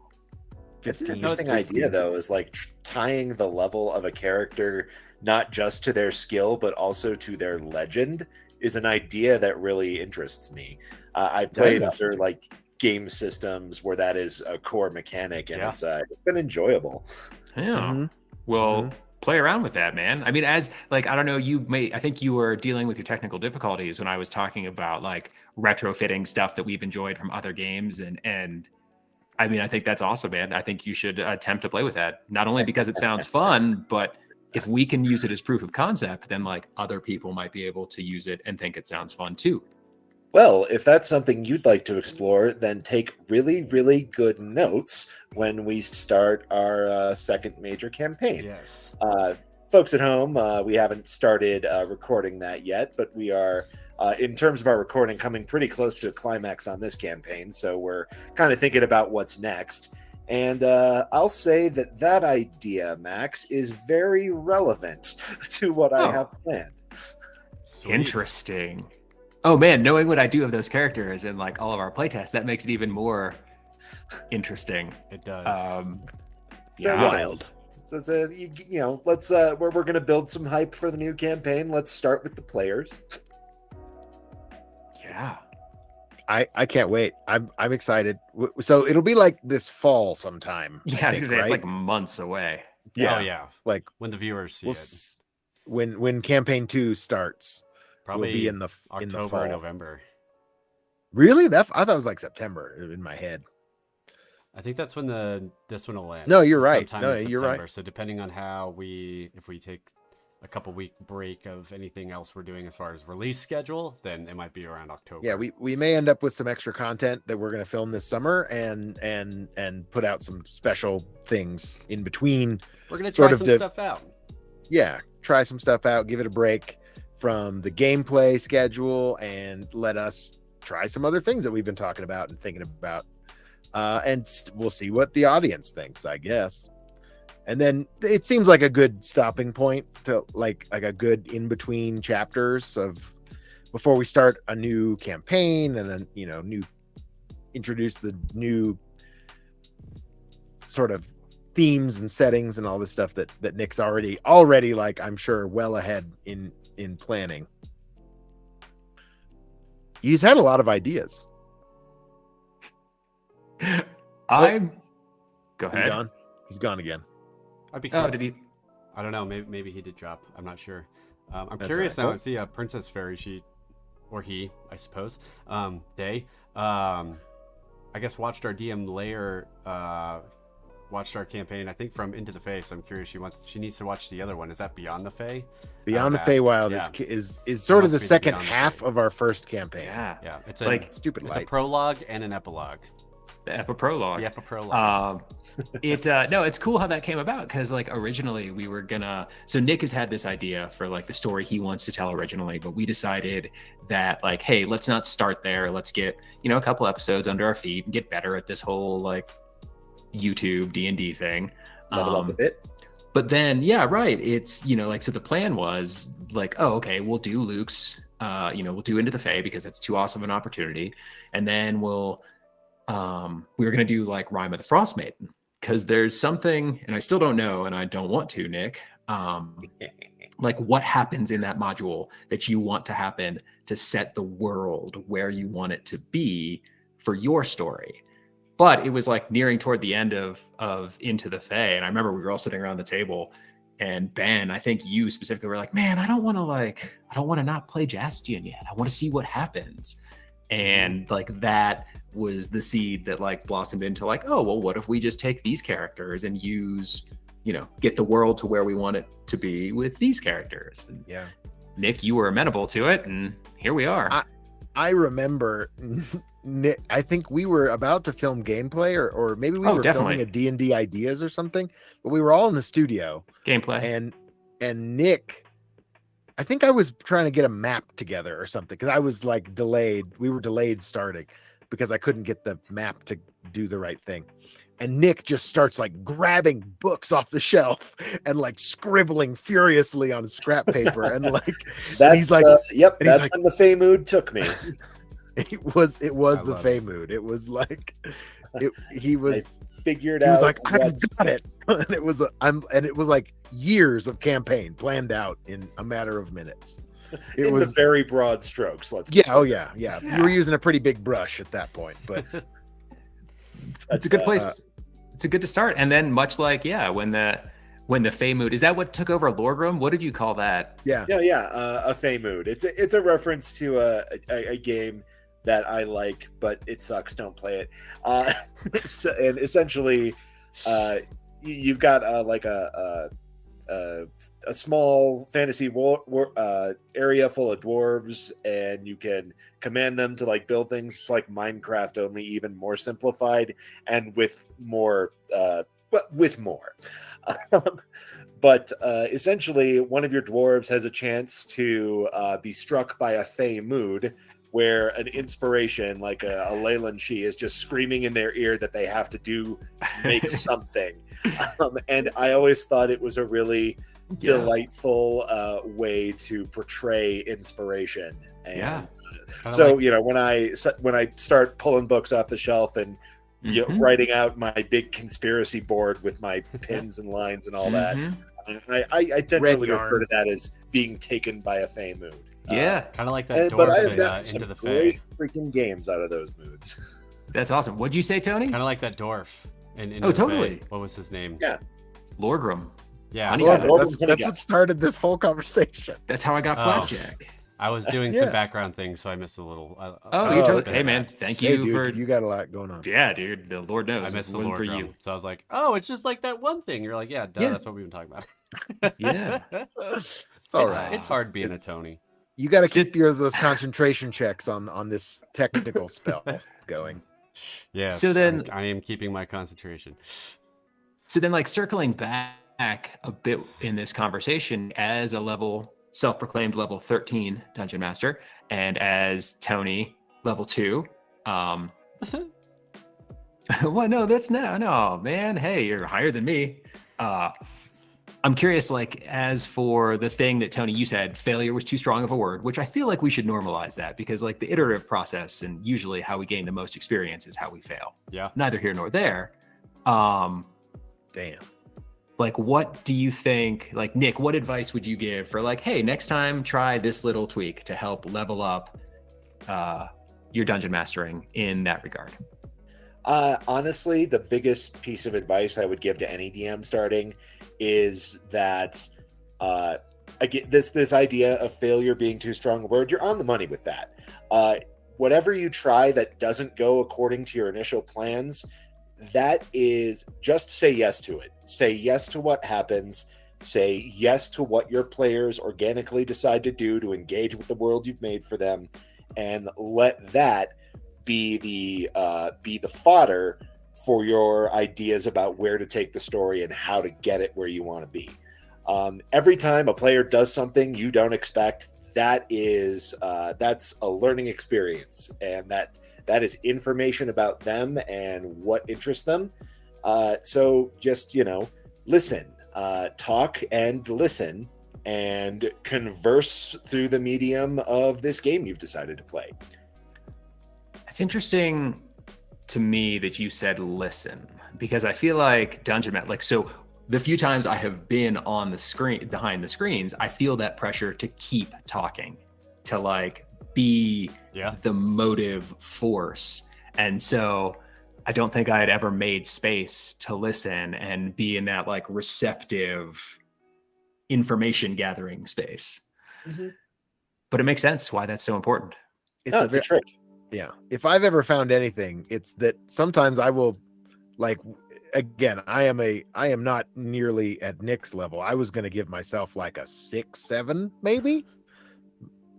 15, interesting 16. idea, though, is like tying the level of a character not just to their skill, but also to their legend, is an idea that really interests me. I've played other like game systems where that is a core mechanic, and it's been enjoyable. Yeah. Mhm. Well, play around with that, man. I mean, as like, I don't know, I think you were dealing with your technical difficulties when I was talking about like retrofitting stuff that we've enjoyed from other games. And I mean, I think that's awesome, man. I think you should attempt to play with that. Not only because it sounds fun, but if we can use it as proof of concept, then like other people might be able to use it and think it sounds fun too. Well, if that's something you'd like to explore, then take really, really good notes when we start our second major campaign. Yes. Folks at home, we haven't started recording that yet, but we are, in terms of our recording, coming pretty close to a climax on this campaign. So we're kind of thinking about what's next. And I'll say that idea, Max, is very relevant to what I have planned. Sweet. Interesting. Oh man, knowing what I do of those characters in like all of our playtests, that makes it even more interesting. It does. So Wild. So let's we're going to build some hype for the new campaign. Let's start with the players. Yeah. I can't wait. I'm excited. So it'll be like this fall sometime. Yeah, I was think, gonna say right? it's like months away. Yeah. Oh yeah. Like When the viewers see it, when campaign 2 starts, probably will be in the October, fall. November. Really? I thought it was like September in my head. I think that's when this one will land. No, you're right. Sometime No, in you're September. right. So depending on if we take a couple week break of anything else we're doing as far as release schedule, then it might be around October. Yeah, we may end up with some extra content that we're going to film this summer and put out some special things in between. We're going to try some stuff out. Yeah, try some stuff out, give it a break from the gameplay schedule, and let us try some other things that we've been talking about and thinking about. And we'll see what the audience thinks, I guess. And then it seems like a good stopping point to like a good in between chapters of before we start a new campaign, and then introduce the new sort of themes and settings and all this stuff that Nick's already like, I'm sure, well ahead in planning. He's had a lot of ideas. Go ahead. He's gone again. I'd be curious. Oh, did he? I don't know. Maybe he did drop. I'm not sure. I'm That's curious right. now. See, Princess Fairy, or he, I suppose. They, I guess, watched our DM layer, watched our campaign, I think, from Into the Fae. So I'm curious. She needs to watch the other one. Is that Beyond the Fae? Beyond the Feywild is sort of the second half of our first campaign. Yeah. It's stupid It's light. a prologue and an epilogue. The epiprologue. The epiprologue. It's cool how that came about, because like originally we were gonna, so Nick has had this idea for like the story he wants to tell originally, but we decided that like, hey, let's not start there. Let's get a couple episodes under our feet and get better at this whole like YouTube D&D thing. Level up a bit. But then it's so the plan was like, oh, okay, we'll do Luke's we'll do Into the Fae because that's too awesome an opportunity, and then we were going to do like Rime of the Frost Maiden, because there's something, and I still don't know, and I don't want to, Nick, like what happens in that module that you want to happen to set the world where you want it to be for your story. But it was like nearing toward the end of Into the Fae, and I remember we were all sitting around the table, and Ben, I think you specifically were like, man, I don't want to not play Jastian yet. I want to see what happens. And like that was the seed that like blossomed into like, oh, well, what if we just take these characters and use, get the world to where we want it to be with these characters. And Yeah. Nick, you were amenable to it, and here we are. I remember, Nick, I think we were about to film gameplay, or maybe we were definitely filming a D&D ideas or something, but we were all in the studio. Gameplay. And Nick, I think I was trying to get a map together or something, because I was like delayed. We were delayed starting because I couldn't get the map to do the right thing. And Nick just starts like grabbing books off the shelf and like scribbling furiously on scrap paper. And like, That's that's like, when the Fey mood took me. it was the Fey mood. It was like, he was Figured he out. was like, I've got it. And it was like years of campaign planned out in a matter of minutes. It in was the very broad strokes. yeah. You were using a pretty big brush at that point, but It's a good place. It's a good to start. And then much like, when the Fey mood, is that what took over Lordrum? What did you call that? a Fey mood. It's a reference to a game that I like, but it sucks. Don't play it. And essentially, you've got like a small fantasy area full of dwarves, and you can command them to like build things. It's like Minecraft, only even more simplified and with more. But essentially, one of your dwarves has a chance to be struck by a Fey mood, where an inspiration, like a Leyland She, is just screaming in their ear that they have to make something. And I always thought it was a really delightful way to portray inspiration. And so, when I start pulling books off the shelf and writing out my big conspiracy board with my pins and lines and all that, I tend to refer to that as being taken by a Fey mood. Kind of like that but dwarf I've got Into the some great Fae. freaking games out of those moods. That's awesome. What'd you say, Tony? Kind of like that dwarf. Into the totally. Fae. What was his name? Yeah. Lordrum. Yeah. Honey, that's what started this whole conversation. That's how I got Flapjack. I was doing some background things, so I missed a little. Hey man, thank you for. You got a lot going on. Yeah, dude. The Lord knows. I missed the One Lord for drum. you. So I was like, oh, it's just like that one thing. You're like, yeah, duh, that's what we've been talking about. Yeah. It's all it's, right. it's hard being a It's- Tony. You got to Sit- keep those concentration checks on this technical spell going. Yes, So then- I am keeping my concentration. So then, like, circling back a bit in this conversation, as a self-proclaimed level 13 dungeon master, and as Tony, level 2, well, no, no, man. Hey, you're higher than me. I'm curious, like, as for the thing that Tony, you said, failure was too strong of a word, which I feel like we should normalize that, because like the iterative process and usually how we gain the most experience is how we fail. Yeah. Neither here nor there. Damn. Like, what do you think, like, Nick, what advice would you give for like, hey, next time try this little tweak to help level up your dungeon mastering in that regard? Honestly, the biggest piece of advice I would give to any DM starting is that again, this idea of failure being too strong a word, you're on the money with that. Whatever you try that doesn't go according to your initial plans, that is, just say yes to it. Say yes to what happens. Say yes to what your players organically decide to do to engage with the world you've made for them, and let that be the fodder for your ideas about where to take the story and how to get it where you want to be. Every time a player does something you don't expect, that's a learning experience, and that is information about them and what interests them. So just, listen, talk and listen, and converse through the medium of this game you've decided to play. It's interesting to me that you said listen, because I feel like so the few times I have been on the screen, behind the screens, I feel that pressure to keep talking, to like be the motive force. And so I don't think I had ever made space to listen and be in that like receptive information gathering space. Mm-hmm. But it makes sense why that's so important. It's a trick. Yeah. If I've ever found anything, it's that sometimes I will, like, again, I am not nearly at Nick's level. I was going to give myself like a 6, 7, maybe,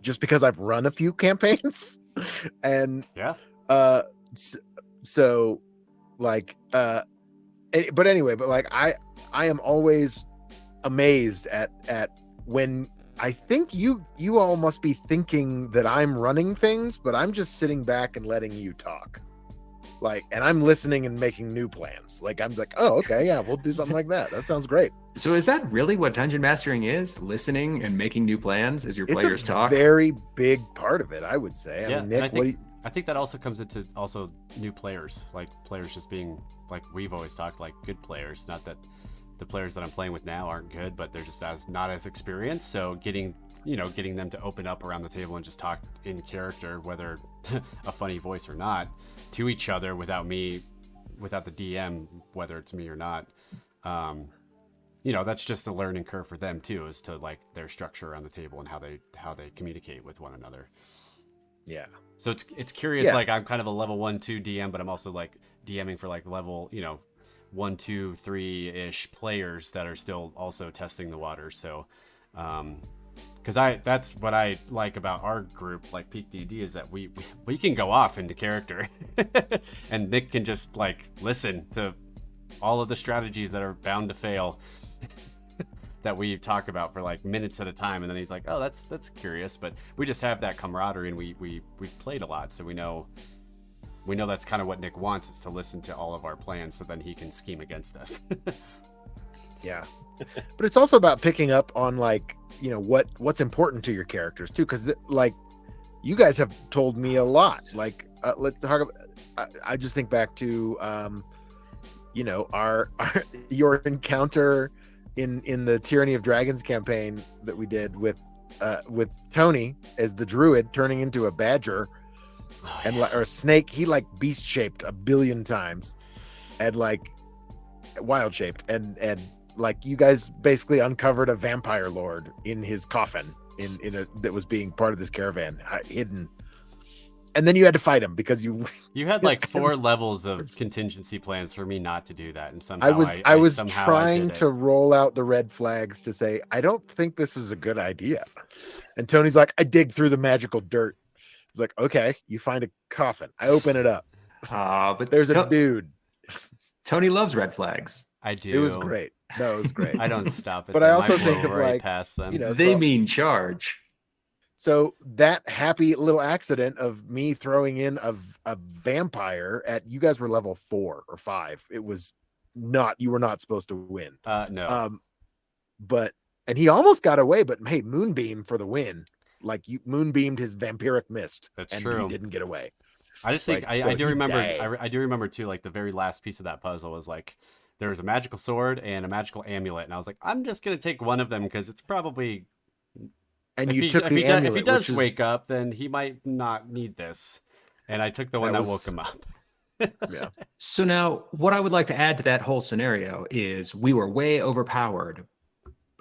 just because I've run a few campaigns. And so like, but anyway, but like, I am always amazed at when I think you all must be thinking that I'm running things, but I'm just sitting back and letting you talk. Like, and I'm listening and making new plans. Like, I'm like, oh, okay, yeah, we'll do something like that. That sounds great. So is that really what dungeon mastering is? Listening and making new plans as your players talk? It's a very big part of it, I would say. Yeah, I mean, Nick, I think that also comes into also new players, like players just being, like we've always talked, like good players. Not that the players that I'm playing with now aren't good, but they're just not as experienced. So getting them to open up around the table and just talk in character, whether a funny voice or not, to each other without the DM, whether it's me or not. That's just a learning curve for them too, as to like their structure around the table and how they communicate with one another. Yeah. So it's curious. Yeah. Like, I'm kind of a level 1-2 DM, but I'm also like DMing for like level 1, 2, 3-ish players that are still also testing the water. So because that's what I like about our group, like PeakD&D, is that we can go off into character and Nick can just like listen to all of the strategies that are bound to fail that we talk about for like minutes at a time, and then he's like, oh, that's curious. But we just have that camaraderie, and we've played a lot, so we know that's kind of what Nick wants, is to listen to all of our plans so then he can scheme against us. Yeah. But it's also about picking up on like, what's important to your characters too, because like you guys have told me a lot. Like let's talk about, I just think back to your encounter in the Tyranny of Dragons campaign that we did with Tony as the druid turning into a badger or a snake. He like beast shaped a billion times and like wild shaped, and like you guys basically uncovered a vampire lord in his coffin that was being part of this caravan hidden. and then you had to fight him because you. You had like 4 levels of contingency plans for me not to do that, and somehow I was somehow trying did it. to roll out the red flags to say I don't think this is a good idea, and Tony's like, I dig through the magical dirt. He's like, okay, you find a coffin. I open it up. But There's a dude. Tony loves red flags. I do. It was great. No, it was great. I don't stop it. But I also think of like, past them. you know, They so, mean charge. so that happy little accident of me throwing in a vampire at you guys were level 4 or 5. It was not, you were not supposed to win. No. But and he almost got away, but hey, Moonbeam for the win. Like you Moonbeamed his vampiric mist. That's and true. He didn't get away. I just think Like, I do remember died. I do remember too, like the very last piece of that puzzle was like there was a magical sword and a magical amulet, and I was like, I'm just gonna take one of them because it's probably And if you he, took if the he amulet, if he does which is, wake up, then he might not need this. And I took the one that woke him up. yeah. So now what I would like to add to that whole scenario is we were way overpowered,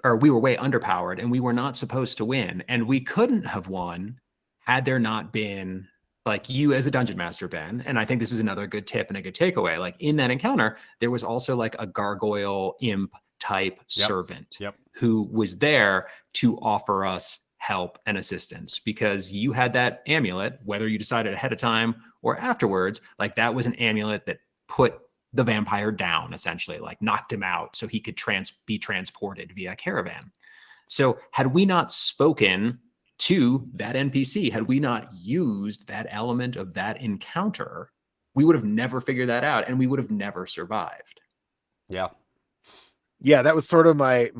or we were way underpowered, and we were not supposed to win. And we couldn't have won had there not been like you as a dungeon master, Ben. And I think this is another good tip and a good takeaway. Like in that encounter, there was also like a gargoyle imp type servant who was there to offer us help and assistance, because you had that amulet, whether you decided ahead of time or afterwards, like that was an amulet that put the vampire down, essentially, like knocked him out so he could be transported via caravan. So had we not spoken to that NPC, had we not used that element of that encounter, we would have never figured that out and we would have never survived. Yeah. Yeah, that was sort of my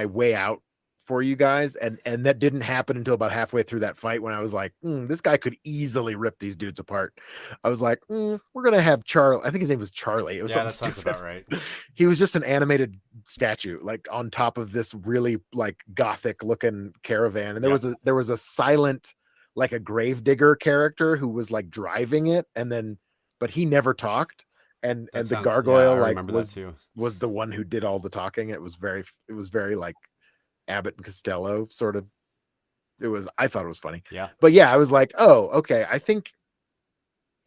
way out for you guys, and that didn't happen until about halfway through that fight when I was like, this guy could easily rip these dudes apart. I was like, we're gonna have Charlie. I think his name was Charlie. It was that something sounds stupid. about right. He was just an animated statue, like on top of this really like gothic looking caravan, and there was a silent, like a gravedigger character who was like driving it, but he never talked. And the gargoyle was the one who did all the talking. It was very like Abbott and Costello sort of. I thought it was funny. Yeah. But yeah, I was like, oh, okay. I think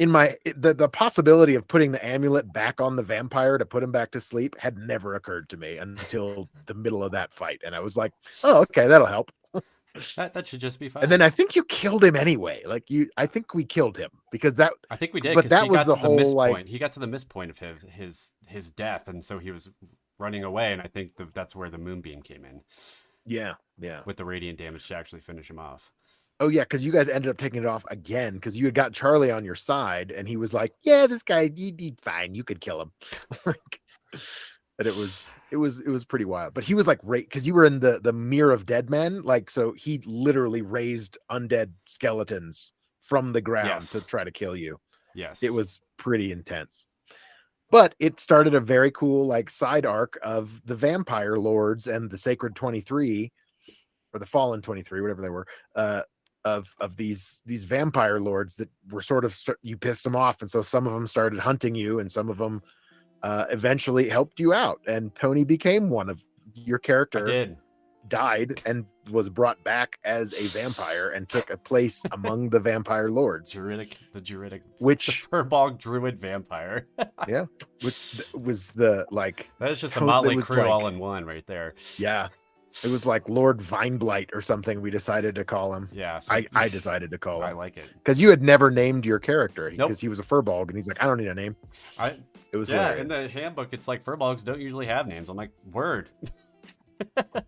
in the possibility of putting the amulet back on the vampire to put him back to sleep had never occurred to me until the middle of that fight. And I was like, oh, okay, that'll help. That should just be fine. And then I think you killed him anyway. I think we killed him because that. I think we did. But that he was got the to the whole miss like. point. He got to the miss point of his death, and so he was running away. And I think that's where the moonbeam came in. Yeah. With the radiant damage to actually finish him off. Oh yeah, because you guys ended up taking it off again because you had got Charlie on your side, and he was like, "Yeah, this guy, he's fine. You could kill him." But it was pretty wild. But he was like, because you were in the mirror of dead men, like, so he literally raised undead skeletons from the ground to try to kill you. Yes, it was pretty intense. But it started a very cool like side arc of the vampire lords and the sacred 23, or the fallen 23, whatever they were, of these vampire lords that were sort of you pissed them off, and so some of them started hunting you, and some of them eventually helped you out, and Tony became one of your character. I did. Died and was brought back as a vampire and took a place among the vampire lords. The Furbog druid vampire. Yeah, which was the like. That is just a motley crew all in one right there. Yeah. It was like Lord Vineblight or something we decided to call him. Yeah. So I decided to call him. I like it. Because you had never named your character. Because Nope. he was a Furbolg, and he's like, I don't need a name. It was hilarious. In the handbook, it's like Furbolgs don't usually have names. I'm like, word.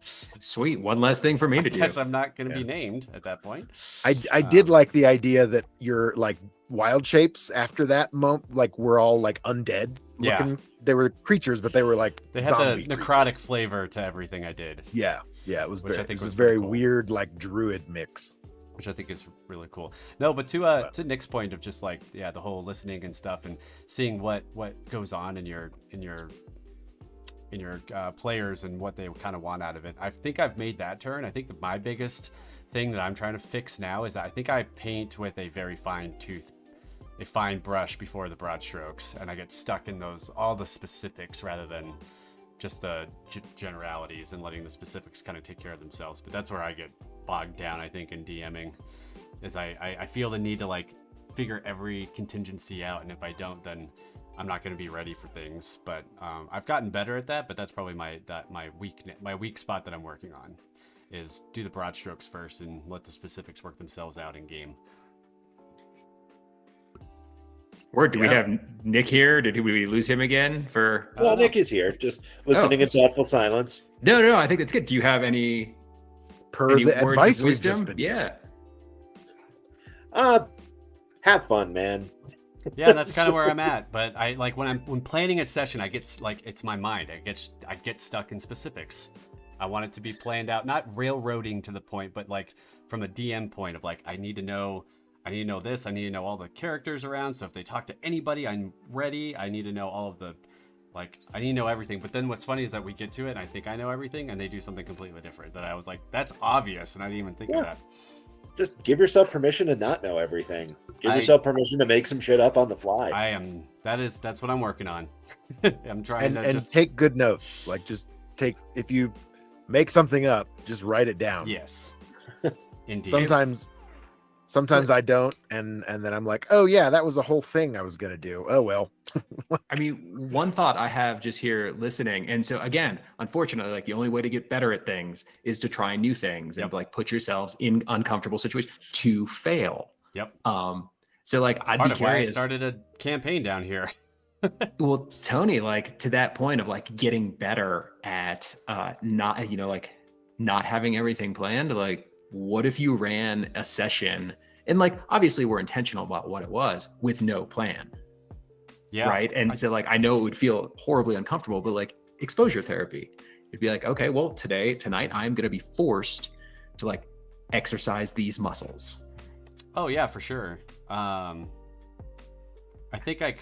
Sweet. One less thing for me to do. I guess I'm not going to be named at that point. I did like the idea that your like wild shapes after that moment, like were all like undead looking. Yeah. They were creatures, but they were like they had the necrotic flavor to everything I did. Yeah. It was which very, I think it was was very cool. weird, like druid mix. Which I think is really cool. No, but to Nick's point of just like the whole listening and stuff and seeing what goes on in your players and what they kind of want out of it. I think I've made that turn. I think my biggest thing that I'm trying to fix now is that I think I paint with a very fine brush before the broad strokes, and I get stuck in all the specifics rather than just the generalities and letting the specifics kind of take care of themselves. But that's where I get bogged down, I think, in DMing, is I feel the need to like figure every contingency out, and if I don't, then I'm not going to be ready for things. But I've gotten better at that. But that's probably my weak spot that I'm working on, is do the broad strokes first and let the specifics work themselves out in game. Word, do we have Nick here? Did we lose him again for? Well, Nick is here, just listening in thoughtful silence. No, I think that's good. Do you have any the words advice of we've wisdom? just been Yeah. Have fun, man. Yeah, that's kind of where I'm at. But I like when planning a session, I get like, it's my mind. I get stuck in specifics. I want it to be planned out, not railroading to the point, but like from a DM point of like, I need to know this. I need to know all the characters around. So if they talk to anybody, I'm ready. I need to know all of the, like, I need to know everything. But then what's funny is that we get to it and I think I know everything and they do something completely different that I was like, that's obvious. And I didn't even think of that. Just give yourself permission to not know everything. Give yourself permission to make some shit up on the fly. That's what I'm working on. I'm trying to just take good notes. Like, just if you make something up, just write it down. Yes. Indeed. Sometimes I don't, and then I'm like, oh yeah, that was a whole thing I was gonna do. Oh well. I mean, one thought I have just here listening, and so again, unfortunately, like the only way to get better at things is to try new things and like put yourselves in uncomfortable situations to fail. Yep. So like I'd be curious. Why I started a campaign down here. Well, Tony, like to that point of like getting better at not having everything planned, like what if you ran a session and like obviously we're intentional about what it was with no plan. Yeah. Right. And so like I know it would feel horribly uncomfortable, but like exposure therapy, it'd be like, okay, well tonight I'm gonna be forced to like exercise these muscles. Oh yeah, for sure. I think I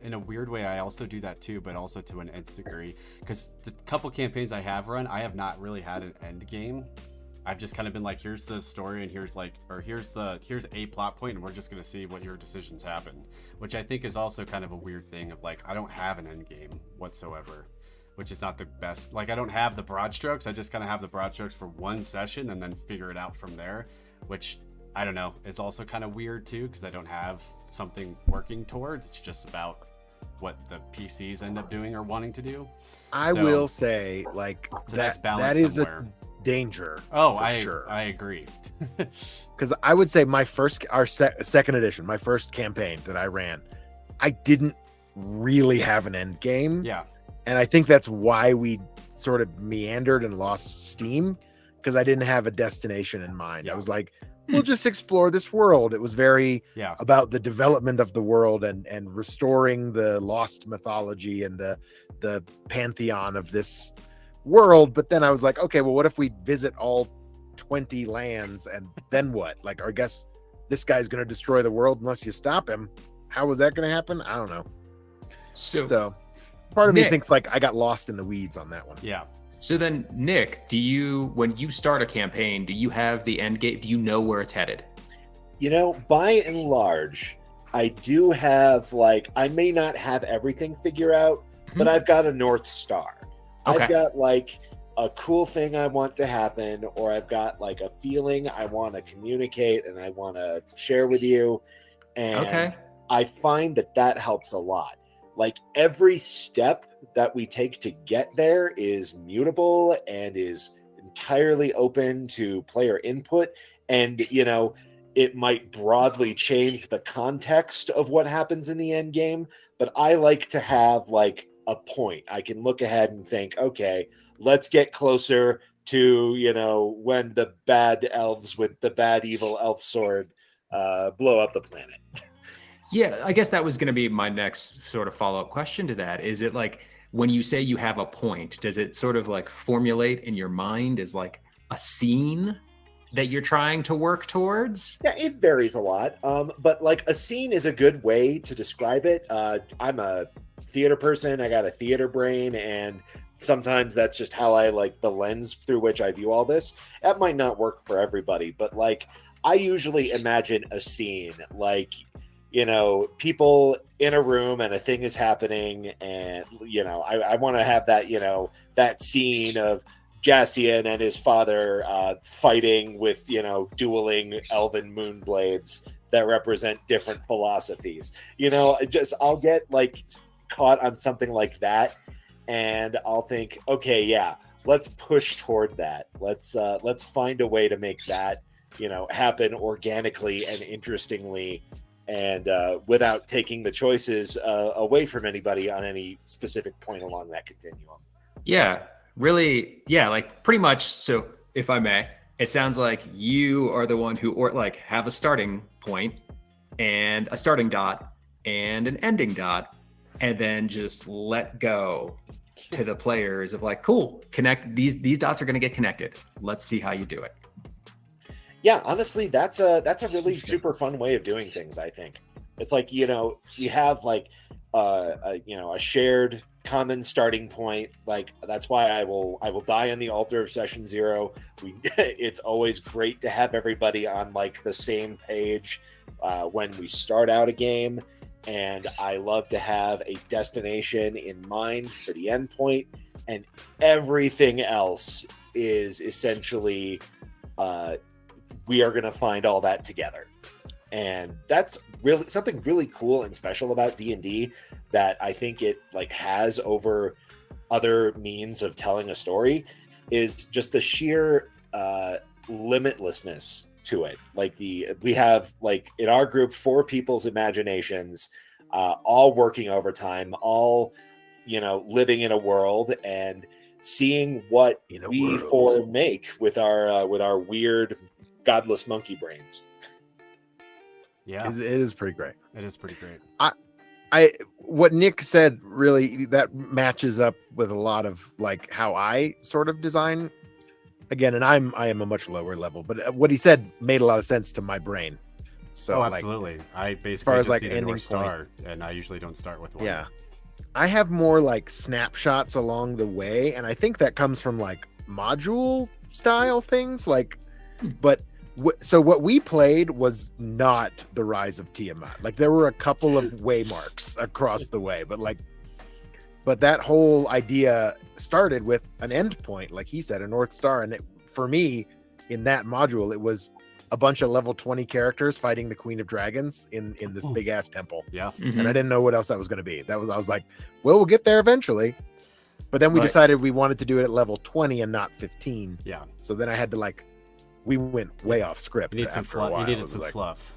in a weird way, I also do that too, but also to an nth degree, because the couple campaigns I have run, I have not really had an end game. I've just kind of been like, here's the story and here's a plot point and we're just going to see what your decisions happen, which I think is also kind of a weird thing of like, I don't have an end game whatsoever, which is not the best. Like I don't have the broad strokes. I just kind of have the broad strokes for one session and then figure it out from there, which I don't know, is also kind of weird too, because I don't have something working towards. It's just about what the PCs end up doing or wanting to do. I will say, like, that is somewhere. A danger. Oh, sure. I agree. Because I would say second edition, my first campaign that I ran, I didn't really have an end game. Yeah. And I think that's why we sort of meandered and lost steam, because I didn't have a destination in mind. Yeah. I was like, we'll just explore this world. It was very about the development of the world and restoring the lost mythology and the pantheon of this world. But then I was like, okay, well, what if we visit all 20 lands and then what? Like, I guess this guy's going to destroy the world unless you stop him. How was that going to happen? I don't know. So part of me thinks like I got lost in the weeds on that one. Yeah. So then, Nick, when you start a campaign, do you have the end game? Do you know where it's headed? You know, by and large, I do have, like, I may not have everything figured out, but I've got a North Star. Okay. I've got, like, a cool thing I want to happen, or I've got, like, a feeling I want to communicate and I want to share with you. And I find that helps a lot. Like, every step that we take to get there is mutable and is entirely open to player input. And, you know, it might broadly change the context of what happens in the end game, but I like to have like a point. I can look ahead and think, okay, let's get closer to, you know, when the bad elves with the bad evil elf sword blow up the planet. Yeah, I guess that was going to be my next sort of follow-up question to that. Is it like, when you say you have a point, does it sort of like formulate in your mind as like a scene that you're trying to work towards? Yeah, it varies a lot. But like a scene is a good way to describe it. I'm a theater person. I got a theater brain, and sometimes that's just how I like the lens through which I view all this. That might not work for everybody, but like I usually imagine a scene like, you know, people in a room and a thing is happening, and, you know, I want to have that, you know, that scene of Jastian and his father fighting with, you know, dueling elven moon blades that represent different philosophies. I'll get like caught on something like that, and I'll think, okay, yeah, let's push toward that. Let's find a way to make that happen organically and interestingly, and without taking the choices away from anybody on any specific point along that continuum. Yeah, really. Yeah, like pretty much. So if I may, it sounds like you are the one who have a starting point and a starting dot and an ending dot, and then just let go to the players of like, cool, connect these dots are going to get connected. Let's see how you do it. Yeah, honestly, that's a really super fun way of doing things. I think it's like you have like a shared common starting point. Like that's why I will die on the altar of session 0. It's always great to have everybody on like the same page when we start out a game, and I love to have a destination in mind for the end point, and everything else is essentially we are going to find all that together. And that's really something really cool and special about D&D that I think it like has over other means of telling a story, is just the sheer limitlessness to it. Like we have like in our group 4 people's imaginations, all working overtime, all living in a world and seeing what we 4 make with our weird godless monkey brains. Yeah, It is pretty great. it is pretty great. What Nick said really that matches up with a lot of like how I sort of design again, and I am a much lower level, but what he said made a lot of sense to my brain. So absolutely. I basically as far as just like need a ending North Star, and I usually don't start with one. Yeah. I have more like snapshots along the way, and I think that comes from like module style things like but so what we played was not the Rise of Tiamat. Like there were a couple of waymarks across the way, but that whole idea started with an end point, like he said, a North Star. And for me, in that module, it was a bunch of level 20 characters fighting the Queen of Dragons in this big ass temple. Yeah. And I didn't know what else that was going to be. I was like, well, we'll get there eventually. But then we decided we wanted to do it at level 20 and not 15. Yeah. So then I had to we went way off script. You need some after a fluff. while. You needed It some was fluff.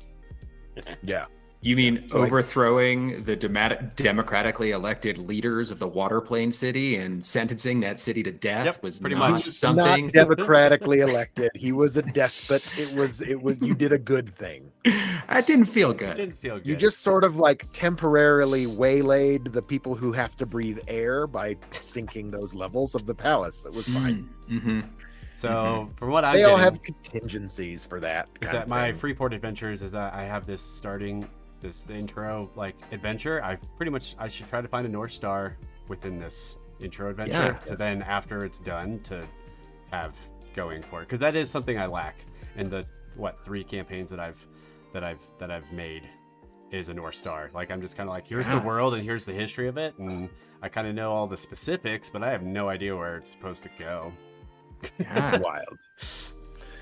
Yeah. You mean So overthrowing the democratically elected leaders of the water plane city and sentencing that city to death Yep, was pretty not much. something? Not democratically elected. He was a despot. It was you did a good thing. That didn't feel It good. didn't feel good. You just sort of like temporarily waylaid the people who have to breathe air by sinking those levels of the palace. It was fine. Mm-hmm. So from what I'm They all getting, have contingencies for that. is kind that of my thing. Freeport adventures is that I have this intro like adventure. I should try to find a North Star within this intro adventure to then after it's done to have going for it, because that is something I lack in the 3 campaigns that I've made is a North Star. Like I'm just kind of like, here's the world and here's the history of it, and I kind of know all the specifics, but I have no idea where it's supposed to go. Yeah. Wild.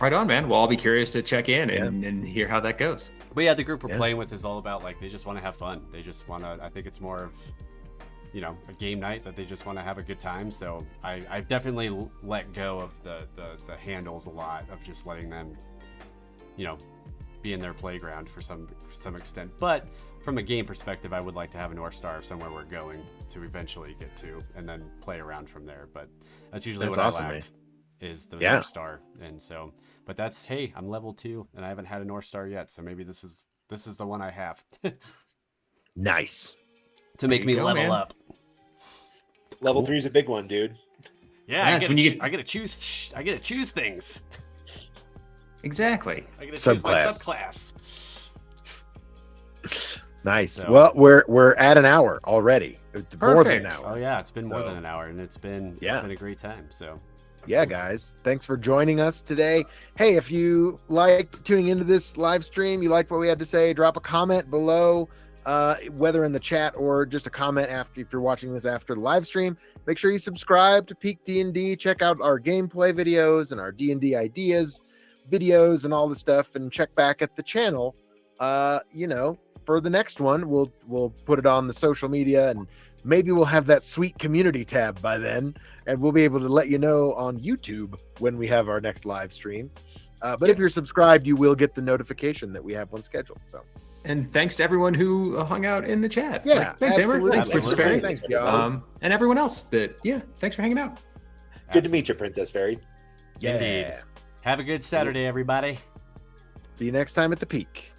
Right on, man. Well, I'll be curious to check in and hear how that goes. But yeah, the group we're playing with is all about like they just want to have fun. They just want to. I think it's more of a game night that they just want to have a good time. So I've definitely let go of the handles a lot of just letting them be in their playground for some extent. But from a game perspective, I would like to have a North Star of somewhere we're going to eventually get to, and then play around from there. But that's usually what awesome, I lack. man. Is the North Star. And so, but that's, hey, I'm level 2 and I haven't had a North Star yet, so maybe this is the one I have. Nice. To make me level up. Level 3 is a big one, dude. Yeah, I gotta choose things. Exactly. I gotta choose my Subclass. subclass. Nice. So- Well, we're at an hour already. It's more than an Perfect. Oh hour. yeah, it's been more So- than an hour, and it's been a great time. So Yeah, guys, thanks for joining us today. Hey, if you liked tuning into this live stream, you liked what we had to say, drop a comment below, whether in the chat or just a comment after if you're watching this after the live stream. Make sure you subscribe to PeakD&D. Check out our gameplay videos and our D&D ideas videos and all the stuff, and check back at the channel for the next one, we'll put it on the social media, and maybe we'll have that sweet community tab by then, and we'll be able to let you know on YouTube when we have our next live stream. But if you're subscribed, you will get the notification that we have one scheduled. So, and thanks to everyone who hung out in the chat. Yeah, thanks, Amber. absolutely. Thanks, Princess Fairy. Thanks, y'all. And everyone else thanks for hanging out. Good to meet you, Princess Fairy. Yeah. Indeed. Have a good Saturday, everybody. See you next time at the Peak.